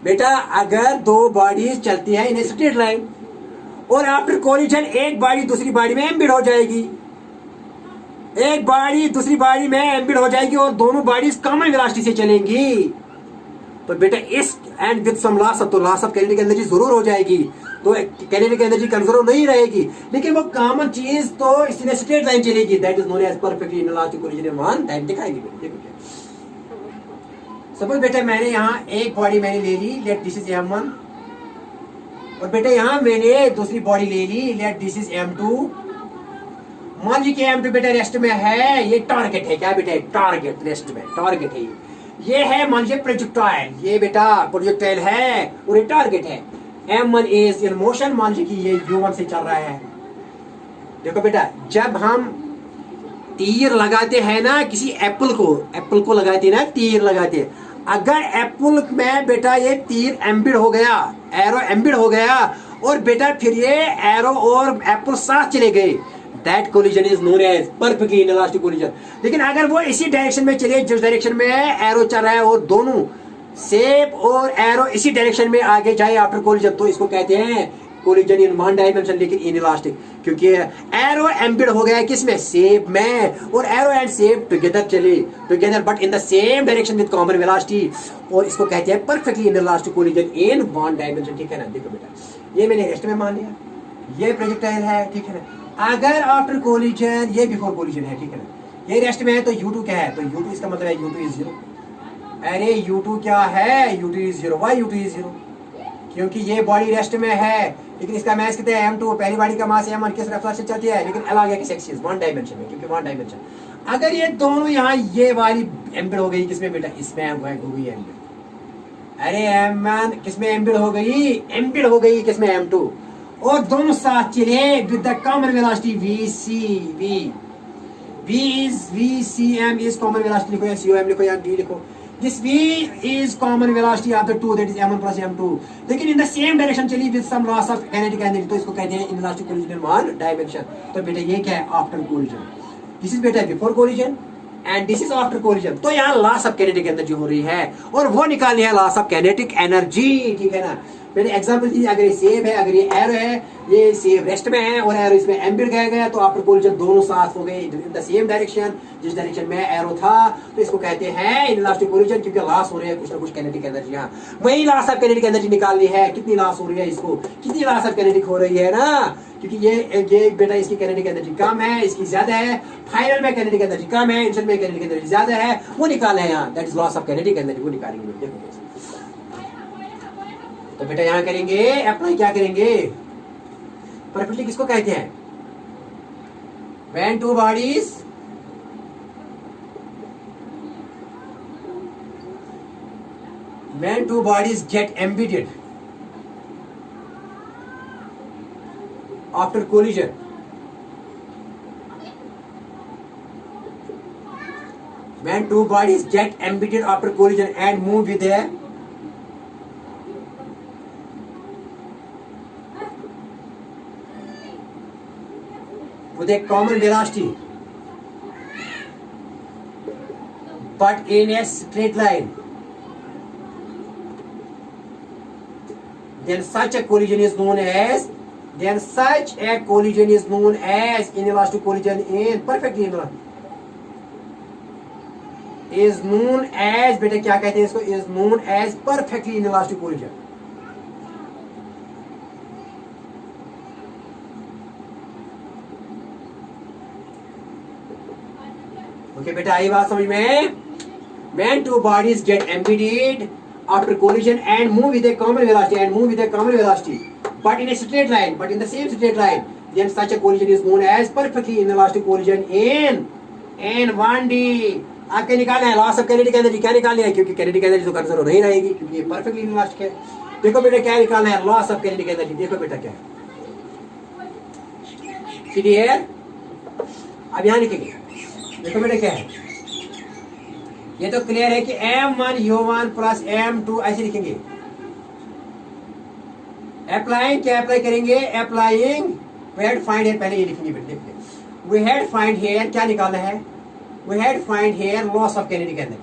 बेटा अगर दो बॉडीज चलती है इन ए स्ट्रेट लाइन और आफ्टर कोलिजन एक बॉडी दूसरी बॉडी में एम्बिड हो जाएगी, एक बॉडी दूसरी बॉडी में एम्बिड हो जाएगी और दोनों बॉडीज कॉमन वेलोसिटी से चलेंगी, तो बेटा इस and with some loss of kinetic energy जरूर हो जाएगी। तो काइनेटिक एनर्जी कंजर्व नहीं रहेगी, लेकिन वो कॉमन चीज तो इसने स्ट्रेट लाइन चलेगी, that is known as perfectly elastic collision in one time. दिखाएगी सपोज बेटा मैंने यहाँ एक बॉडी मैंने ले ली, लेट दिस इज m1, और बेटा यहाँ मैंने दूसरी बॉडी ले ली, लेट दिस इज m2। मान लीजिए m2 बेटा रेस्ट में है, ये टारगेट है। क्या बेटा? टारगेट रेस्ट में टारगेट है। ये है मान लीजिए प्रोजेक्टाइल, ये बेटा प्रोजेक्टाइल है और ये टारगेट है। m1 इज इन मोशन, मान लीजिए कि ये u1 से चल रहा है। देखो बेटा जब हम तीर लगाते हैं ना किसी एप्पल को लगाते हैं ना, तीर लगाते हैं, अगर एप्पल में बेटा ये तीर एम्बिड हो गया, एरो एम्बिड हो गया और बेटा फिर ये एरो और एप्पल साथ चले गए, that collision is known as perfectly inelastic collision. लेकिन अगर वो इसी डायरेक्शन में चले जिस डायरेक्शन में एरो चल रहा है और दोनों सेप और एरो इसी डायरेक्शन में आगे जाए आफ्टर कोलिजन, तो इसको कहते हैं कोलिजन इन वन डायमेंशन लेकिन इनइलास्टिक, क्योंकि एरो एम्बिड हो गया किसमें? सेप में, और एरो एंड सेप टुगेदर चले together but in the same direction with common velocity, और इसको कहते हैं perfectly inelastic collision in one dimension. ठीक है ना? देखो बेटा ये मैंने रेस्ट में मान लिया, ये प्रोजेक्टाइल है, ठीक है ना? अगर आफ्टर कोलिजन ये बिफोर कोलिजन है, ठीक है ना? ये रेस्ट में है तो u2 क्या है? तो u2 इसका मतलब है u2 इज 0। अरे u2 क्या है? u2 is 0। Y u2 is 0? क्योंकि ये बॉडी रेस्ट में है, लेकिन इसका मास कितना है? m2। पहली बॉडी का मास m1 किस रफ्तार से चलती है? लेकिन अलग एक्स एक्सिस वन डायमेंशन में, क्योंकि वन डायमेंशन। अगर ये दोनों यहाँ ये वाली एम्बिड हो गई किसमें बेटा? इसमें हो गई एम्बिड। अरे m1 किसमें एम्बिड हो गई? एम्बिड हो गई किसमें? m2, और दोनों साथ चले with the common velocity vcm is common velocity. लिखो या com लिखो या d लिखो। This v is common velocity of the two, that is m1 plus m2, लेकिन इन द सेम डायरेक्शन चली with some loss of kinetic energy, तो इसको कहते हैं inelastic collision in one dimension. तो बेटा ये क्या है? After collision. दिस इज बेटा before collision, and this is after collision. तो यहाँ लॉस ऑफ काइनेटिक एनर्जी हो रही है और वो निकालनी है लॉस ऑफ काइनेटिक एनर्जी, ठीक है ना। मैंने एग्जांपल दी, अगर ये सेब है, अगर ये एरो है, ये सेब रेस्ट में है और एरो इसमें एम्बिट गया तो आफ्टर कोलिजन दोनों साथ हो गए इन द सेम डायरेक्शन, जिस डायरेक्शन में एरो था। तो इसको कहते हैं इनलास्टिक कोलिजन, क्योंकि लॉस हो रही है कुछ ना कुछ काइनेटिक एनर्जी। वही लॉस ऑफ काइनेटिक एनर्जी निकालनी है, कितनी लॉस हो रही है, इसको कितनी लॉस ऑफ काइनेटिक हो रही है ना, क्योंकि ये बेटा इसकी काइनेटिक एनर्जी कम है, इसकी ज्यादा है, फाइनल में काइनेटिक एनर्जी कम है, इनिशियल में काइनेटिक एनर्जी ज्यादा है, वो निकालना है यहाँ, that is loss of kinetic energy, वो निकालेंगे। देखो तो बेटा यहां करेंगे अप्लाई, क्या करेंगे, परफेक्टली किसको कहते हैं, when two bodies get embedded after collision, when two bodies get embedded after collision and move with a common velocity but in a straight line, then such a collision is known as inelastic collision in perfectly inelastic is known as, बेटा क्या कहते हैं इसको, is known as perfectly inelastic collision। Okay बेटा आई बात समझ में, when two bodies get embedded after collision and move with a common velocity but in a straight line, but in the same straight line, then such a collision is known as perfectly inelastic collision in 1D। आपके निकालना है loss of kinetic energy, क्या निकालनी है, क्योंकि kinetic energy तो conserve नहीं रहेगी क्योंकि ये परफेक्टली इनलास्टिक है। देखो बेटा क्या निकालना है, लॉस ऑफ काइनेटिक एनर्जी। देखो बेटा क्या है, क्लियर, अब यहां लिखेंगे, देखो बेटा क्या है, ये तो क्लियर है कि m1 u1 प्लस m2 ऐसे लिखेंगे। अप्लाइंग, क्या अप्लाई करेंगे, applying we had find here, पहले ये लिखेंगे बेटा, देखिए वी हैड फाइंड हियर, क्या निकालना है, we had find here loss of kinetic energy,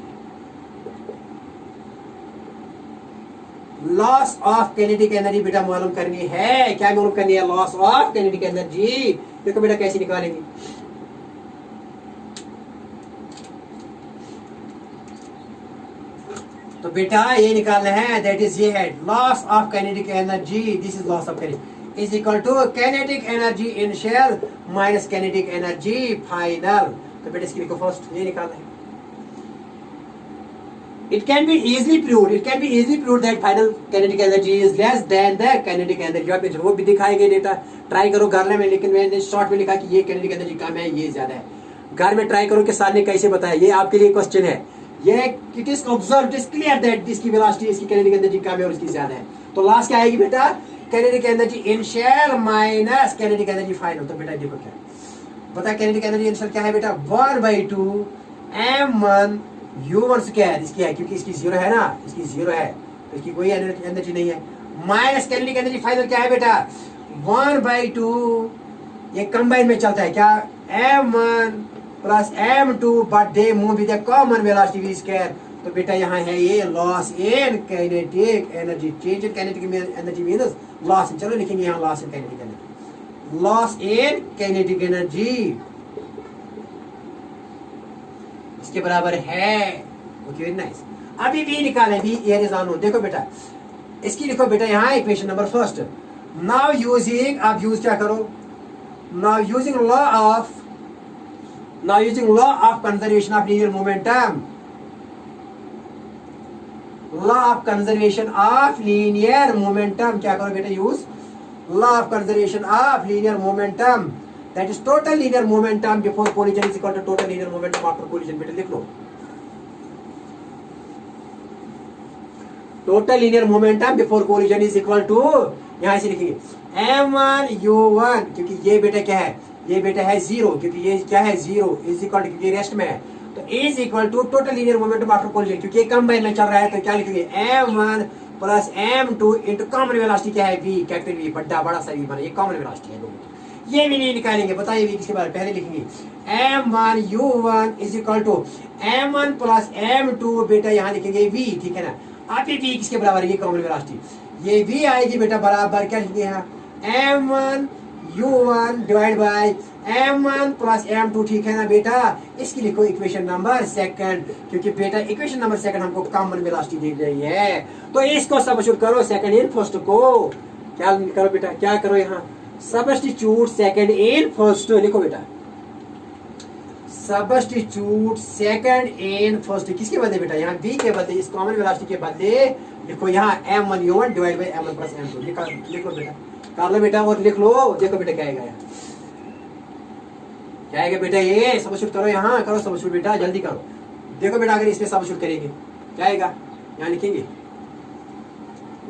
loss of kinetic energy बेटा मालूम करनी है, क्या मालूम करनी है, लॉस ऑफ काइनेटिक एनर्जी। देखो बेटा कैसे निकालेंगे, तो बेटा ये निकालना है, दैट इज ये है loss of kinetic energy, this is loss of kinetic is equal to kinetic energy initial minus kinetic energy final. तो बेटा इसकी लिखो फर्स्ट, ये निकालना है। It can be easily proved that final kinetic energy is less than the kinetic energy of nature। वो भी दिखाएंगे डेटा, ट्राई करो घर में, लेकिन मैंने शॉर्ट में लिखा कि ये kinetic energy कम है, ये ज्यादा है। घर में ट्राई करो कि सर ने कैसे बताया, ये आपके लिए क्वेश्चन है। ये it is observe, it is clear that इसकी वेलोसिटी, इसकी kinetic energy कम है और इसकी ज्यादा है। तो लास्ट क्या आएगी बेटा, kinetic energy initial minus kinetic energy final. तो बेटा देखो क्या बता, kinetic energy इनिशियल क्या है बेटा, 1/2 m1 u1 स्क्वायर, इसकी है क्योंकि इसकी जीरो है ना, इसकी जीरो है तो इसकी कोई एनर्जी नहीं है, माइनस काइनेटिक एनर्जी फाइनल क्या है बेटा, 1/2, ये कंबाइन में चलता है क्या, m1 plus m2 but they move with the common velocity v square. तो बेटा यहाँ है ये loss in kinetic energy, change in kinetic energy means loss, चलो लिखेंगे यहाँ loss in kinetic energy, loss in kinetic energy इसके बराबर है। Okay very nice. अभी भी निकालें, भी हियर इज अननोन। देखो बेटा इसकी लिखो बेटा यहाँ equation number first, now using, आप यूज क्या करो, now using law of conservation of linear momentum, law of conservation of linear momentum, क्या करो बेटा, use law of conservation of linear momentum, that is total linear momentum before collision is equal to total linear momentum after collision। बेटा लिख लो, total linear momentum before collision is equal to, यहां से लिखेंगे m1 u1, क्योंकि ये बेटा क्या है, ये बेटा है जीरो, क्योंकि ये क्या है जीरो, इज इक्वल टू, क्योंकि रेस्ट में है तो is equal to total linear momentum after collision, क्योंकि ये कंबाइन में चल रहा है तो क्या लिखेंगे m1 plus m2 into common velocity क्या है v, कैपिटल V, बड़ा सा v बना, ये कॉमन वेलोसिटी है दोनों। ये भी नहीं निकालेंगे, बताइए भी किसके बारे में, पहले लिखेंगे m1u1 is equal to m1 plus m2 बेटा यहाँ लिखेंगे v, ठीक है ना। आप ये v किसके बराबर है, ये कॉमन वेलोसिटी, ये v आएगी बेटा बराबर क्या लिखेंगे यहाँ m1u1 divide by m1 plus m2, ठीक है ना बेटा। इसकी लिखो इक्वेशन नंबर सेकंड, क्योंकि बेटा इक्वेशन नंबर सेकंड हमको कॉमन वेलोसिटी दी गई है। तो इसको सब्स्टिट्यूट करो सेकंड इन फर्स्ट को, क्या करो बेटा, क्या करो यहाँ सब्स्टिट्यूट सेकंड इन फर्स्ट, लिखो बेटा सब्स्टिट्यूट सेकंड इन फर्स्ट, किसके बदले बेटा, यहाँ v के बदले, इस कॉमन वेलोसिटी के बदले लिखो यहाँ m1u1 divide by m1 plus m2, लिख लो बेटा, कर लो बेटा और लिख लो। देखो बेटा क्या आएगा, क्या आएगा बेटा, ये सब्स्टिट्यूट करो, यहाँ करो सब्स्टिट्यूट बेटा, जल्दी करो। देखो बेटा अगर इसमें सब्स्टिट्यूट करेंगे क्या आएगा, यहाँ लिखेंगे,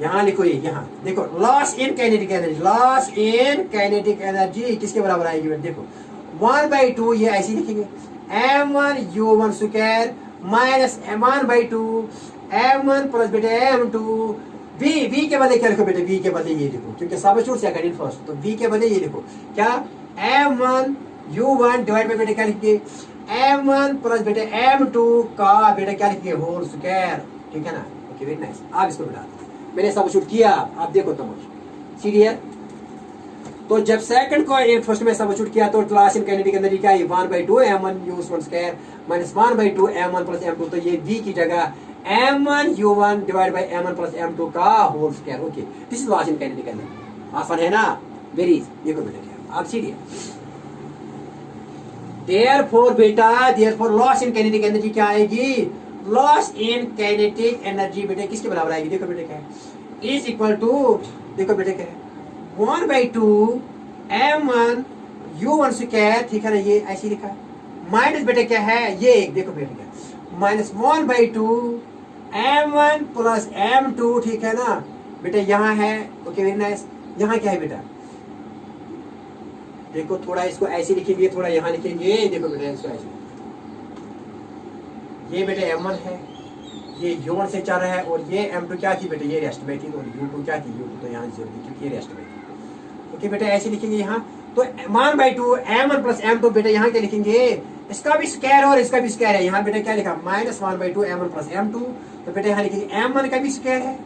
यहाँ लिखो ये, यहाँ देखो loss in kinetic energy, loss in kinetic energy किसके बराबर आएगी बेटा, देखो 1/2, ये ऐसे लिखेंगे m1u1 square minus m1/2 m1 plus बेटा m2, v के बदले क्या लिखो बेटा, v के बदले ये लिखो, क्योंकि सब्स्टिट्यूट सेकंड इन फर्स्ट, तो v के बदले ये लिखो क्या m1u1 डिवाइड बाय बेटा क्या लिखेंगे m1 प्लस बेटा m2 का बेटा क्या लिखेंगे होल स्क्वायर, ठीक है ना। Okay very nice. आप इसको बेटा मैंने सब्स्टिट्यूट किया, आप देखो तमाम सीरियर। तो जब सेकंड को फर्स्ट में सब्स्टिट्यूट किया तो लॉस इन काइनेटिक एनर्जी क्या है 1/2 m1u1 square minus 1/2 m1 plus m2, तो ये v की जगह m1u1 divide by m1 plus m2 का whole square. Okay this is loss in kinetic energy, आसान है ना, वेरी इजी। देखो बेटा आप सीरियर, देयरफॉर बेटा, therefore loss in kinetic energy क्या आएगी, लॉस इन काइनेटिक एनर्जी बेटा किसके बराबर आएगी, देखो बेटा क्या है, इज इक्वल टू, देखो बेटा क्या है 1/2 m1u1 स्क्वायर, ठीक है ना, ये ऐसे लिखा है, माइनस बेटा क्या है ये, देखो बेटा क्या माइनस 1/2 m1 प्लस m2, ठीक है ना बेटा, यहाँ है। Okay very nice. यहाँ क्या है बेटा, देखो थोड़ा इसको ऐसे लिखेंगे, थोड़ा यहाँ लिखेंगे, देखो बेटा इसको ऐसे, ये बेटा m1 है, ये u1 से चल रहा है, और ये m2 क्या थी बेटा, ये रेस्ट में थी, और u2 क्या थी, u2 तो यहाँ से होगी क्योंकि ये रेस्ट में थी। ओके बेटा ऐसे लिखेंगे यहाँ, तो 1/2 m1 प्लस m2 बेटा यहाँ क्या लिखेंगे, इसका भी स्क्वायर और इसका भी स्क्वायर है, यहाँ बेटा क्या लिखा माइनस 1/2 m1 प्लस m2, तो बेटा यहाँ लिखेंगे m1 का भी स्क्वायर है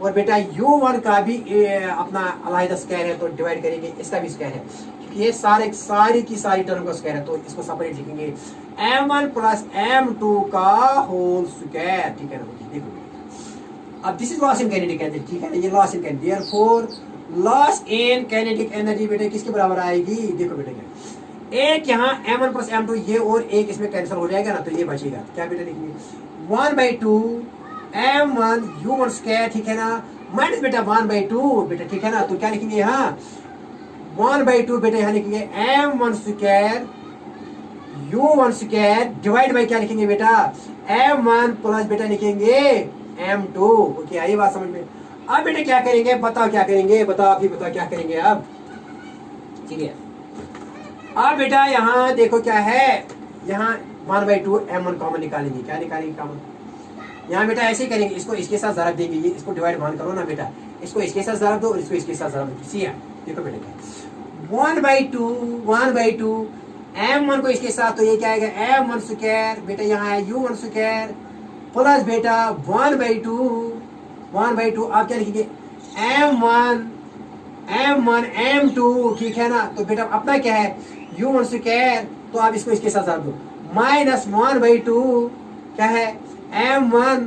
और बेटा u1 का भी अपना अलग स्क्वायर है, तो डिवाइड करेंगे, इसका भी स्क्वायर है, ये सारी की सारी टर्म का स्क्वायर है, तो इसको सेपरेट लिखेंगे m1 प्लस m2 का होल स्क्वायर, ठीक है ना। देखो अब this is loss in kinetic energy, ठीक है ना, ये loss in kinetic, therefore loss in kinetic energy बेटा किसके बराबर आएगी, देखो बेटा क्या, एक यहाँ m1 प्लस m2 ये और एक इसमें कैंसिल हो जाएगा ना, तो ये बचेगा, क्या बेटा लिखेंगे 1/2 m1u1 स्क्वायर, ठीक है ना, माइनस बेटा 1/2 बेटा, ठीक है ना, तो क्या लिखेंगे यहाँ 1/2 बेटा यहाँ लिखेंगे m1 square u1 square divide by क्या लिखेंगे बेटा m1 प्लस बेटा लिखेंगे m2। ओके आई बात समझ में। अब बेटा क्या करेंगे, बताओ क्या करेंगे, बताओ आप ही बताओ क्या करेंगे अब, ठीक है। अब बेटा यहाँ देखो क्या है, यहाँ 1/2 m1 कॉमन निकालेंगे, क्या निकालेंगे कॉमन, यहाँ बेटा ऐसे ही करेंगे, इसको इसके साथ ज़रब देंगे, ये इसको डिवाइड मान करो ना बेटा, इसको इसके साथ ज़रब दो और इसको इसके साथ ज़रब दो, सी है। देखो बेटा क्या 1/2 m1 को इसके साथ, तो ये क्या आएगा m1 स्क्वायर बेटा, यहाँ है u1 स्क्वायर प्लस बेटा 1/2 आप क्या लिखेंगे m1 m2, ठीक है ना, तो बेटा अपना क्या है u1 स्क्वायर, तो आप इसको इसके साथ ज़रब दो, माइनस 1/2 क्या है m1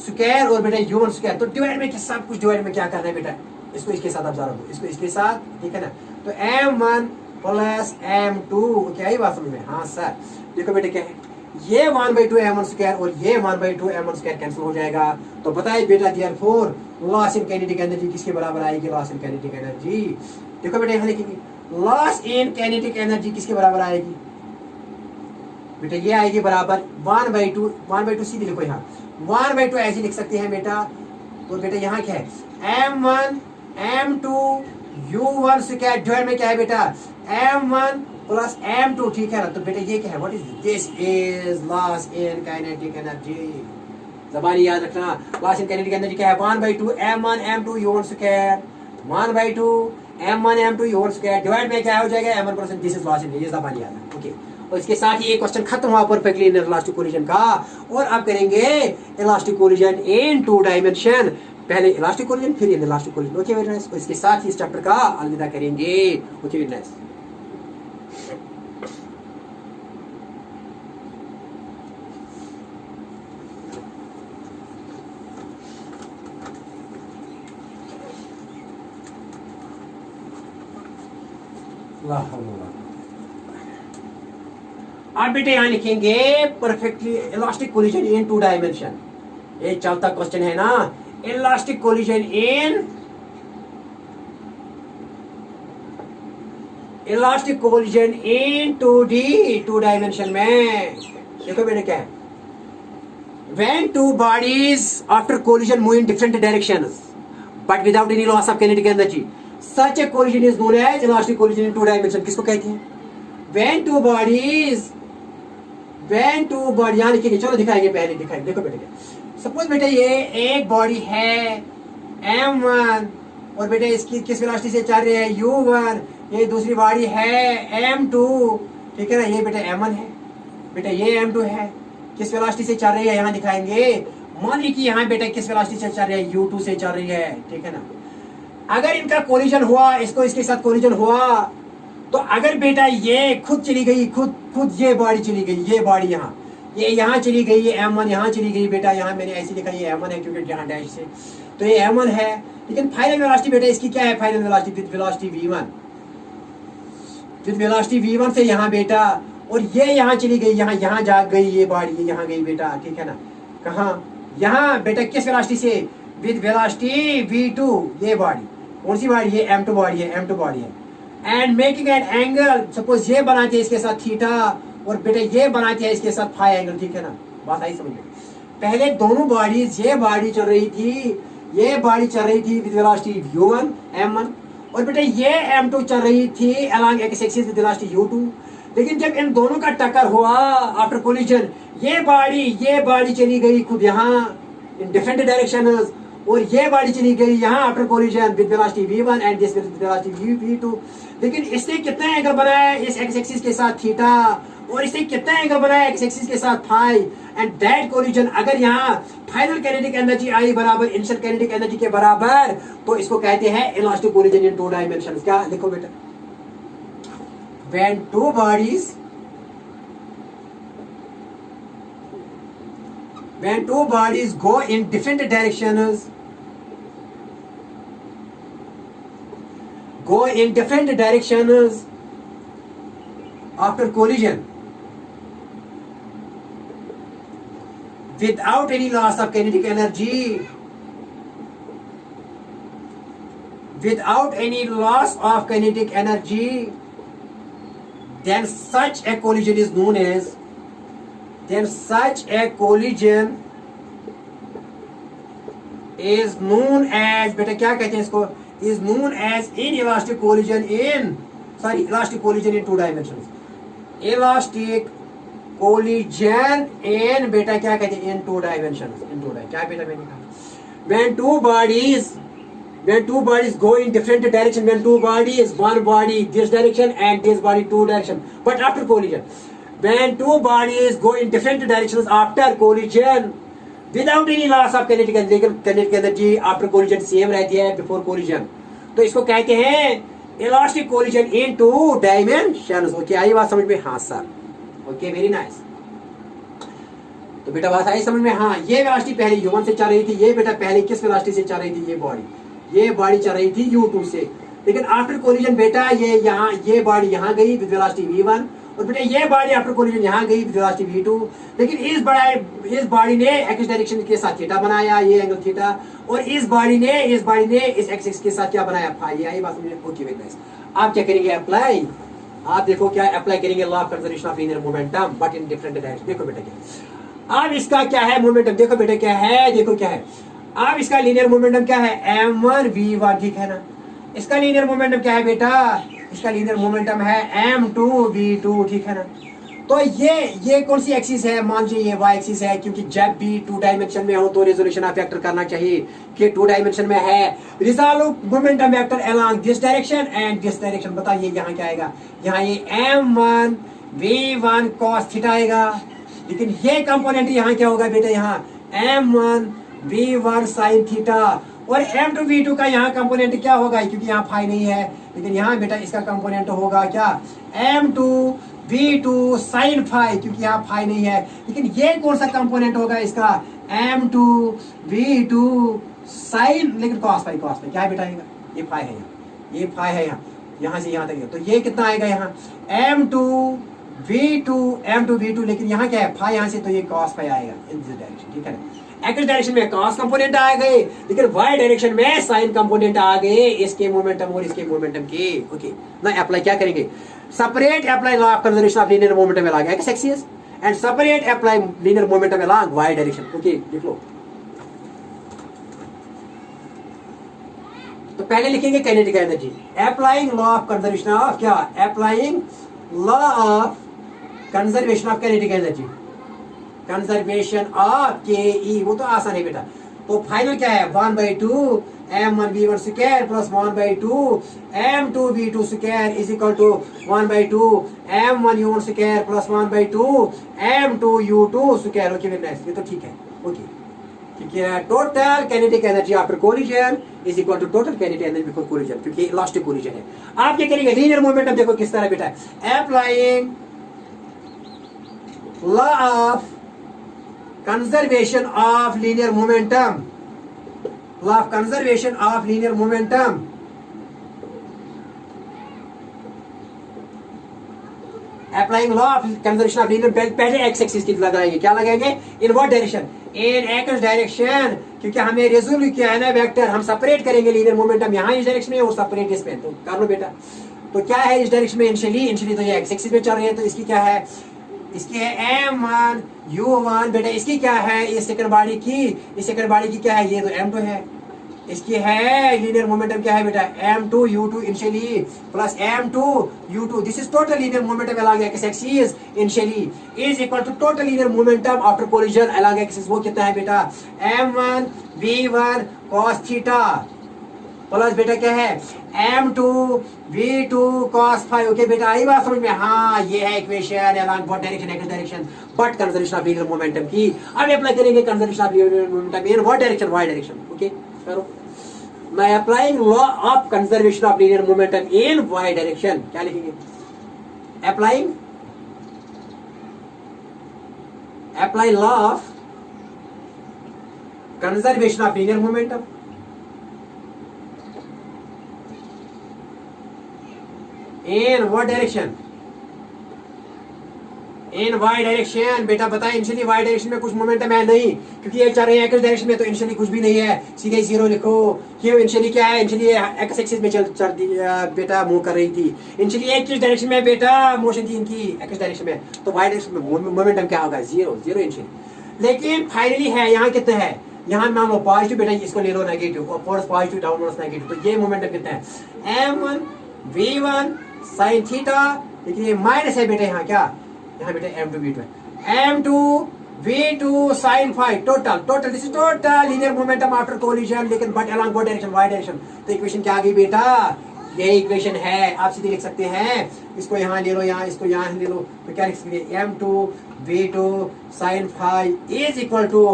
स्क्वायर और बेटा u1 स्क्वायर, तो डिवाइड में सब कुछ डिवाइड में क्या करना है बेटा, इसको इसके साथ आप ज़रब दो, इसको इसके साथ, ठीक है ना, तो m1 प्लस m2, क्या ही बात समझ में, हाँ सर। देखो बेटा क्या है, ये 1/2 m1 स्क्वायर और ये 1/2 m1 स्क्वायर कैंसिल हो जाएगा, तो बताइए बेटा therefore loss in kinetic energy किसके बराबर आएगी, लॉस इन काइनेटिक एनर्जी, देखो बेटा यहाँ लिखेंगे लॉस इन काइनेटिक एनर्जी किसके बराबर आएगी बेटा, ये आएगी बराबर 1/2 सीधे लिखो, यहाँ 1/2 ऐसे लिख सकते हैं बेटा, तो बेटा यहाँ क्या है m1 m2 u1 square divide में क्या है बेटा m1 प्लस m2, ठीक है ना, तो बेटा ये क्या है, what is this is loss in kinetic energy, जबानी याद रखना, लॉस इन काइनेटिक एनर्जी क्या है 1/2 m1 m2 u1 square 1/2 m1 m2 whole square divide में क्या हो जाएगा m1 दिस इज लॉस इन दफा लिया था। ओके, और इसके साथ ही ये क्वेश्चन खत्म हुआ परफेक्टली इन इलास्टिक कोलिजन का। और अब करेंगे इलास्टिक कोलिजन इन 2 डायमेंशन, पहले इलास्टिक कोलिजन फिर in elastic collision. Okay very nice, और इसके साथ ही इस चैप्टर का अलविदा करेंगे। Okay very nice. आप बेटे यहां लिखेंगे perfectly elastic collision in 2 dimension. ये चौथा क्वेश्चन है ना, elastic collision in elastic collision in 2D 2 dimension में। देखो बेटे क्या है, when two bodies after collision move in different directions but without any loss of kinetic energy, such a collision is known as elastic collision in 2 dimension। किसको कहते हैं? when two bodies यहां लिखिए, चलो दिखाएंगे, पहले दिखाएंगे। देखो बेटे, सपोज बेटे ये एक बॉडी है m1 और बेटे इसकी किस वेलोसिटी से चल रही है u1, ये दूसरी बॉडी है m2, ठीक है ना, ये बेटे m1 है, बेटे ये m2 है, किस वेलोसिटी से चल रही है यहाँ दिखाएंगे। मान ली कि यहाँ बेटा किस वेलोसिटी से चल रही है u2 से चल रही है, ठीक है ना। अगर इनका कोलिजन हुआ, इसको इसके साथ कोलिजन हुआ, तो अगर बेटा ये खुद चली गई, खुद ये बॉडी चली गई, ये बॉडी ये यहाँ चली गई, ये m1 यहाँ चली गई, बेटा यहाँ मैंने ऐसे लिखा ये m1 है क्योंकि यहाँ डैश से, तो ये m1 है। लेकिन फाइनल वेलोसिटी बेटा इसकी क्या है, final velocity with velocity v1 से यहाँ बेटा, और ये यहाँ चली गई, यहाँ जा गई ये बॉडी, यहाँ गई बेटा, ठीक है ना। कहाँ? यहाँ बेटा किस वेलोसिटी से, विद वेलोसिटी v2, ये बॉडी कौन सी बॉडी है, m2 बॉडी है, and making an angle, suppose ये बनाती है इसके साथ थीटा, और बेटा ये बनाती है इसके साथ फाई एंगल, ठीक है ना। बात आई समझ में? पहले दोनों बॉडीज, ये बॉडी चल रही थी विद वेलोसिटी v1 m1, और बेटा ये m2 चल रही थी along x axis with velocity u2। लेकिन जब इन दोनों का टक्कर हुआ आफ्टर कोलिजन, ये बॉडी चली गई खुद यहाँ इन डिफरेंट डायरेक्शंस, और ये बॉडी चली गई यहाँ after collision with velocity v1 and this with velocity v2। लेकिन इसने कितना एंगल बनाया इस एक्स एक्सिस के साथ थीटा, और इसने कितना एंगल बनाया एक्स एक्सिस के साथ फाई, एंड दैट कोलिजन अगर यहाँ फाइनल काइनेटिक एनर्जी आई बराबर इनिशियल काइनेटिक एनर्जी के बराबर, तो इसको कहते हैं इलास्टिक कोलिजन इन 2 डायमेंशंस। क्या लिखो बेटा, when two bodies go in different directions, after collision without any loss of kinetic energy, then such a collision is known as बेटा क्या कहते हैं इसको, is known as inelastic collision in 2 dimensions। Elastic collision इन बेटा क्या कहते हैं, इन 2 dimensions। क्या बेटा मैंने कहा, when two bodies go in different direction, when two bodies, one body this direction and this body 2 direction, but after collision, when two bodies go in different directions after collision without any loss of kinetic energy, after collision same रहती है before collision, तो इसको कहते हैं elastic collision in 2 dimensions. Okay, आई बात समझ में? हाँ सर, ओके वेरी नाइस। तो बेटा बात आई समझ में? हाँ, ये वेलोसिटी पहले u1 से चल रही थी, ये बेटा पहले किस वेलोसिटी से चल रही थी, ये बॉडी चल रही थी u2 से, लेकिन आफ्टर कोलिजन बेटा ये बॉडी यहाँ गई विद वेलोसिटी v1, और बेटा ये बॉडी आफ्टर कोलिजन यहाँ गई विद वेलोसिटी v2। लेकिन इस बॉडी ने एक्स डायरेक्शन के साथ थीटा बनाया, ये एंगल थीटा, और इस बॉडी ने इस एक्स एक्सिस के साथ क्या बनाया, फाई। ये बात समझ में? Okay very nice. आप क्या करेंगे, अप्लाई, आप देखो क्या अप्लाई करेंगे, law of conservation of linear momentum but in different direction. देखो बेटा क्या, अब इसका क्या है मोमेंटम, देखो बेटा क्या है, अब इसका लीनियर मोमेंटम क्या है, m1v1, ठीक है ना। इसका लीनियर मोमेंटम क्या है बेटा, इसका लीनियर मोमेंटम है m2v2, ठीक है ना। तो ये कौन सी एक्सिस है? मान लीजिए ये वाई एक्सिस है, क्योंकि जब भी 2 डायमेंशन में हो तो रेजोल्यूशन ऑफ वेक्टर करना चाहिए कि 2 डायमेंशन में है। Resolve momentum vector along this direction and this direction. बताइए यहाँ क्या आएगा? यहाँ ये m1 v1 cos थीटा आएगा, लेकिन ये कंपोनेंट यहाँ क्या होगा बेटा? यहाँ m1 v1 sin थीटा। और m2 v2 का यहाँ कंपोनेंट क्या होगा? क्योंकि यहाँ फाई नहीं है, लेकिन यहाँ बेटा इसका कंपोनेंट होगा क्या? m2 v2 sin फाई, क्योंकि यहाँ फाई नहीं है। लेकिन ये कौन सा कंपोनेंट होगा इसका? m2 v2 sin, लेकिन cos फाई क्या है बेटा? ये फाई है, ये फाई है यहाँ से यहाँ तक। तो ये कितना आएगा यहाँ? m2 v2, लेकिन यहाँ क्या है? फाई यहाँ से, तो ये cos फाई आएगा इन दिस डायरेक्शन। ठीक है ना? एक्स डायरेक्शन में cos कंपोनेंट आ गए, लेकिन y डायरेक्शन में sin कंपोनेंट आ गए, इसके मोमेंटम और इसके मोमेंटम के। ओके ना, अप्लाई क्या करेंगे? Separate apply law of conservation of linear momentum along x axis and separate apply linear momentum along y direction. Okay लिख लो। तो पहले लिखेंगे kinetic energy, applying law of conservation of क्या? Applying law of conservation of kinetic energy, conservation of K E. वो तो आसान है बेटा। तो फाइनल क्या है? 1/2 m1 v1 square plus 1/2 m2 v2 square is equal to 1/2 m1 u1 square plus 1/2 m2 u2 square. Okay very nice, ये तो ठीक है। ओके ठीक है। Total kinetic energy after collision is equal to total kinetic energy before collision, क्योंकि elastic collision है। आप क्या करेंगे? लीनियर मोमेंटम देखो किस तरह बेटा, applying law of conservation of linear momentum, law of conservation of linear momentum, applying law of conservation of linear, पहले x एक्सिस की लगाएंगे। क्या लगाएंगे? इन what direction? In x direction, क्योंकि हमें रिजोल्व किया है ना वेक्टर, हम सेपरेट करेंगे लीनियर मोमेंटम यहाँ इस डायरेक्शन में और सेपरेट इसमें। तो कर लो बेटा। तो क्या है इस डायरेक्शन में? इनिशियली तो ये एक्स एक्सिस में चल रही है, तो इसकी क्या है? इसकी है m1 u1 बेटा। इसकी क्या है? इस सेकंड बॉडी की, इस सेकंड बॉडी की क्या है? ये तो m2 है। इसकी है लीनियर मोमेंटम क्या है बेटा? m2 u2 initially plus m2 u2। This is total linear momentum along x axis initially is equal to total linear momentum after collision along axis. वो कितना है बेटा? m1 v1 cos theta plus बेटा क्या है? m2 v2 cos phi. Okay बेटा, आई बात समझ में? हाँ, ये है equation along what direction? X direction, but conservation of linear momentum की। अब अप्लाई करेंगे conservation of linear momentum in what direction? Y direction. Okay करो। मैं applying law of conservation of linear momentum in y direction. क्या लिखेंगे? Apply law of conservation of linear momentum in what direction? in y direction. बेटा बताए initially y direction में कुछ momentum है नहीं, क्योंकि ये चल रहे हैं एक्स डायरेक्शन में, तो इनिशियली कुछ भी नहीं है, सीधे जीरो लिखो। क्यों? इनिशियली क्या है? इनिशियली एक्स एक्सिस में चल बेटा मूव कर रही थी। इनिशियली एक किस डायरेक्शन में बेटा मोशन थी इनकी? एक्स डायरेक्शन में। तो y डायरेक्शन में मोमेंटम क्या होगा? Zero initially. लेकिन फाइनली है यहाँ कितना है? यहाँ मान लो पॉजिटिव बेटा, इसको ले लो नेगेटिव, और पॉजिटिव डाउनवर्ड्स नेगेटिव। तो ये मोमेंटम कितना है? m1 v1 sin थीटा, लेकिन ये माइनस है बेटा यहाँ। क्या? यहाँ बेटा m2 v2 है। m2 v2 sin phi total this is total linear momentum after collision, लेकिन but along what direction? Y direction. तो इक्वेशन क्या आ गई बेटा? यही इक्वेशन है। आप सीधे लिख सकते हैं, इसको यहाँ ले लो, यहाँ इसको यहाँ ले लो। तो क्या लिख सकते हैं? m2 v2 sin phi is equal to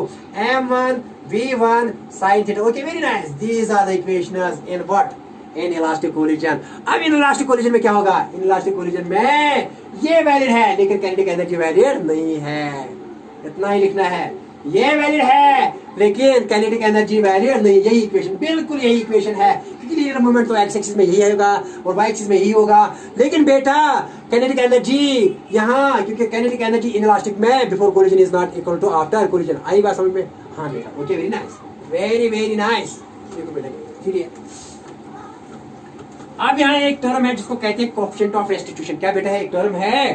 m1 v1 sin theta. Okay very nice. These are the equations in what? In elastic collision. अब इन इलास्टिक कोलिजन में क्या होगा? इन इलास्टिक कोलिजन में ये वैलिड है, लेकिन काइनेटिक एनर्जी वैलिड नहीं है। इतना ही लिखना है, ये वैलिड है लेकिन काइनेटिक एनर्जी वैलिड नहीं। यही इक्वेशन, बिल्कुल यही इक्वेशन है, क्योंकि लीनियर मोमेंट तो एक्स एक्सिस में ही होगा और वाई एक्सिस में ही होगा। लेकिन बेटा काइनेटिक एनर्जी यहाँ, क्योंकि काइनेटिक एनर्जी इन इलास्टिक में before collision is not equal to after collision. आई बात समझ में? हाँ बेटा। Okay very nice, very nice. देखो बेटा चलिए, अब यहाँ एक टर्म है जिसको कहते हैं कोएफिशिएंट ऑफ रेस्टिट्यूशन। क्या बेटा है? एक टर्म है।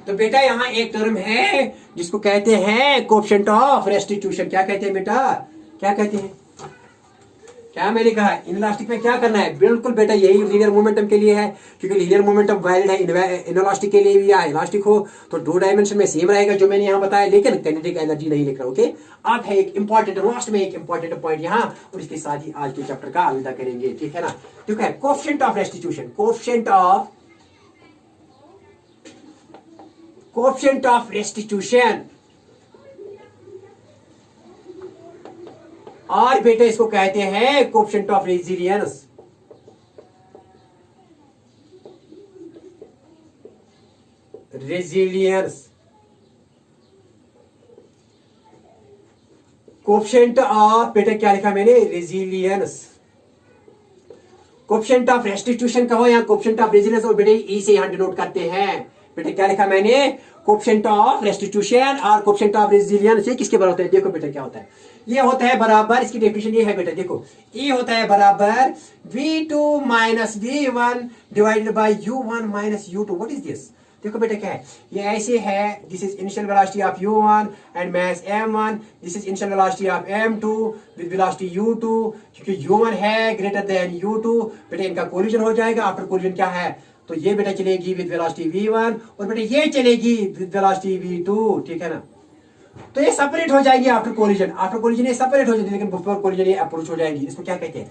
तो बेटा यहाँ एक टर्म है जिसको कहते हैं कोएफिशिएंट ऑफ रेस्टिट्यूशन। क्या कहते हैं बेटा? क्या कहते हैं? क्या मैंने कहा, इनलास्टिक में क्या करना है, बिल्कुल बेटा यही लीनियर मोमेंटम के लिए है, क्योंकि लीनियर मोमेंटम वैलिड है इनलास्टिक के लिए भी, या इलास्टिक हो तो 2 डायमेंशन में सेम रहेगा जो मैंने यहाँ बताया, लेकिन काइनेटिक एनर्जी नहीं लिख रहा। ओके, अब है एक इंपॉर्टेंट, लास्ट में एक इंपॉर्टेंट पॉइंट यहाँ, और इसके साथ ही आज के चैप्टर का अलविदा करेंगे, ठीक है ना। ठीक है, coefficient of restitution, coefficient of restitution, और बेटे इसको कहते हैं coefficient of resilience. Coefficient of, बेटे क्या लिखा मैंने, रेजिलियंस। कोएफिशिएंट ऑफ रेस्टिट्यूशन कहो या कोएफिशिएंट ऑफ रेजिलियंस, और बेटे ई से यहां डिनोट करते हैं। बेटे क्या लिखा मैंने, कोएफिशिएंट ऑफ रेस्टिट्यूशन और कोएफिशिएंट ऑफ रेजिलियंस, ये किसके बराबर होता है, देखो बेटा क्या होता है, ये होता है बराबर, इसकी डेफिनेशन ये है बेटा, देखो ये होता है बराबर v2 minus v1 divided by u1 minus u2। What is this, देखो बेटा क्या है, ये ऐसे है, this is initial velocity of u1 and mass m1, this is initial velocity of m2 with velocity u2, क्योंकि u1 है ग्रेटर देन u2, बेटा इनका कोलिजन हो जाएगा। आफ्टर कोलिजन क्या है, तो ये बेटा चलेगी विद वेलोसिटी v1 और बेटा ये चलेगी विद वेलोसिटी v2, ठीक है ना। तो ये सेपरेट हो जाएगी आफ्टर कोलिजन, ये सेपरेट हो जाएगी, लेकिन बिफोर कोलिजन ये अप्रोच हो जाएगी। इसको क्या कहते हैं,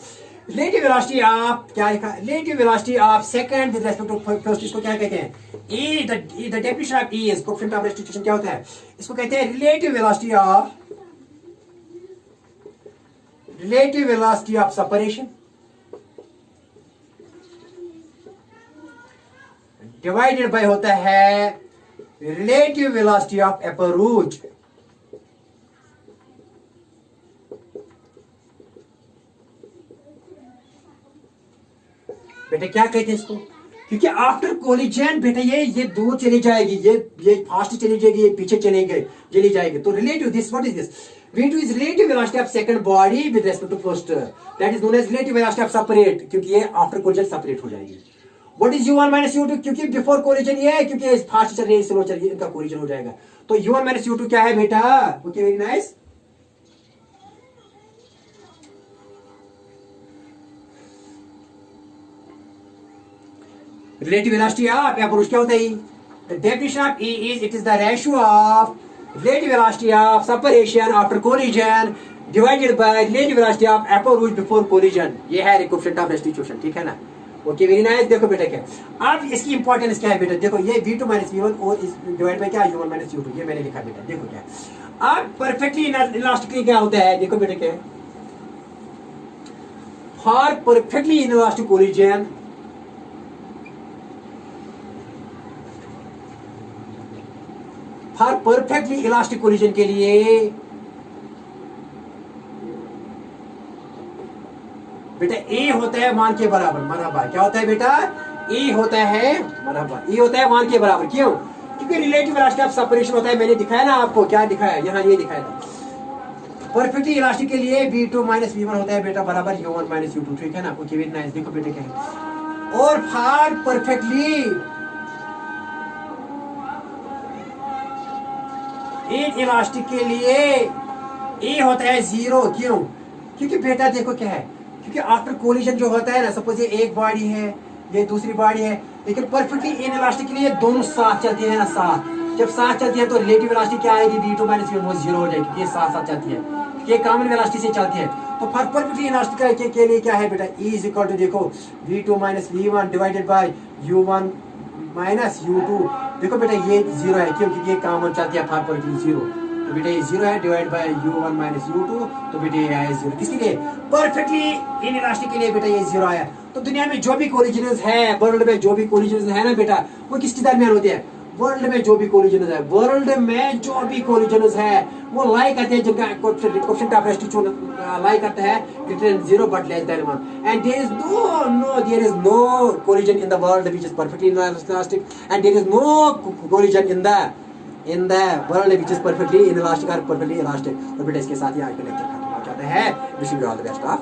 रिलेटिव वेलोसिटी ऑफ, क्या लिखा, relative velocity of second with respect to first, इसको क्या कहते हैं, a the definition of e is coefficient of restitution, क्या होता है, इसको कहते हैं relative velocity of separation divided by होता है रिलेटिव वेलोसिटी ऑफ अप्रोच। बेटा क्या कहते हैं इसको, क्योंकि आफ्टर कोलिजन बेटा ये दूर चली जाएगी, ये फास्ट चली जाएगी, ये पीछे चली जाएगी। तो relative this, what is this, v2 is relative velocity of second body with respect to first, that is known as relative velocity of separate, क्योंकि ये आफ्टर कोलिजन सेपरेट हो जाएगी। What is u1 minus u2, क्योंकि before collision ये है, क्योंकि fast चल रही है, स्लो चल रही है, इनका कोलिजन हो जाएगा। तो u1 माइनस u2 क्या है बेटा, okay very nice. Relative velocity of approach क्या होता है, the definition of E is it is the ratio of relative velocity of separation after collision divided by relative velocity of approach before collision, ये है coefficient of restitution, ठीक है ना। Okay very nice. देखो बेटा क्या, अब इसकी इंपॉर्टेंस क्या है बेटा, देखो ये v2 माइनस v1 और इस डिवाइड बाय क्या u1 माइनस u2, ये मैंने लिखा बेटा, देखो क्या। अब परफेक्टली इलास्टिकली क्या होता है, देखो बेटा क्या, for perfectly elastic collision for perfectly elastic collision के लिए बेटा ए होता है 1 के बराबर, मरहबा, क्या होता है बेटा, ए होता है मरहबा, ए होता है 1 के बराबर, क्यों, क्योंकि रिलेटिव वेलोसिटी ऑफ सेपरेशन होता है, मैंने दिखाया ना आपको, क्या दिखाया यहाँ, ये दिखाया था। परफेक्टली इलास्टिक के लिए v2 माइनस v1 होता है बेटा बराबर u1 माइनस u2, ठीक है ना। Okay very nice. देखो बेटा क्या है, और फॉर परफेक्टली इन इलास्टिक के लिए ए होता है 0, क्यों, क्योंकि बेटा देखो क्या है, क्योंकि आफ्टर कोलिजन जो होता है ना, सपोज ये एक बॉडी है, ये दूसरी बॉडी है, लेकिन परफेक्टली इन इलास्टिक के लिए दोनों साथ चलती है ना, साथ, जब साथ चलती है तो रिलेटिव वेलोसिटी क्या आएगी, v2 माइनस v1 वो 0 हो जाएगी, ये साथ साथ चलती है, ये कॉमन वेलोसिटी से चलती है। तो फॉर परफेक्टली इलास्टिक के लिए क्या है बेटा, E इज इक्वल टू देखो v2 minus v1 divided by u1 minus u2, देखो बेटा ये 0 है, क्योंकि ये कॉमन चलती है, फॉर परफेक्टली 0, तो बेटा ये 0 है, divide by u1 minus u2, तो बेटा ये आया 0, किसके लिए, परफेक्टली इन इलास्टिक के लिए बेटा ये 0 आया। तो दुनिया में जो भी कोलिजन्स है, वर्ल्ड में जो भी कोलिजन्स है ना बेटा, वो किसके दरमियान होते हैं, वर्ल्ड में जो भी कोलिजन्स है, वर्ल्ड में जो भी कोलिजन्स है वो लाई करते हैं, जिनका कोएफिशिएंट ऑफ रेस्टिट्यूशन लाई करता है greater than 0 but less than 1, and there is no collision in the world which is perfectly elastic, and there is no collision in the world which is perfectly elastic और perfectly elastic. और बेटा इसके साथ ही आज का lecture खत्म हो जाता है। Wishing you all the best of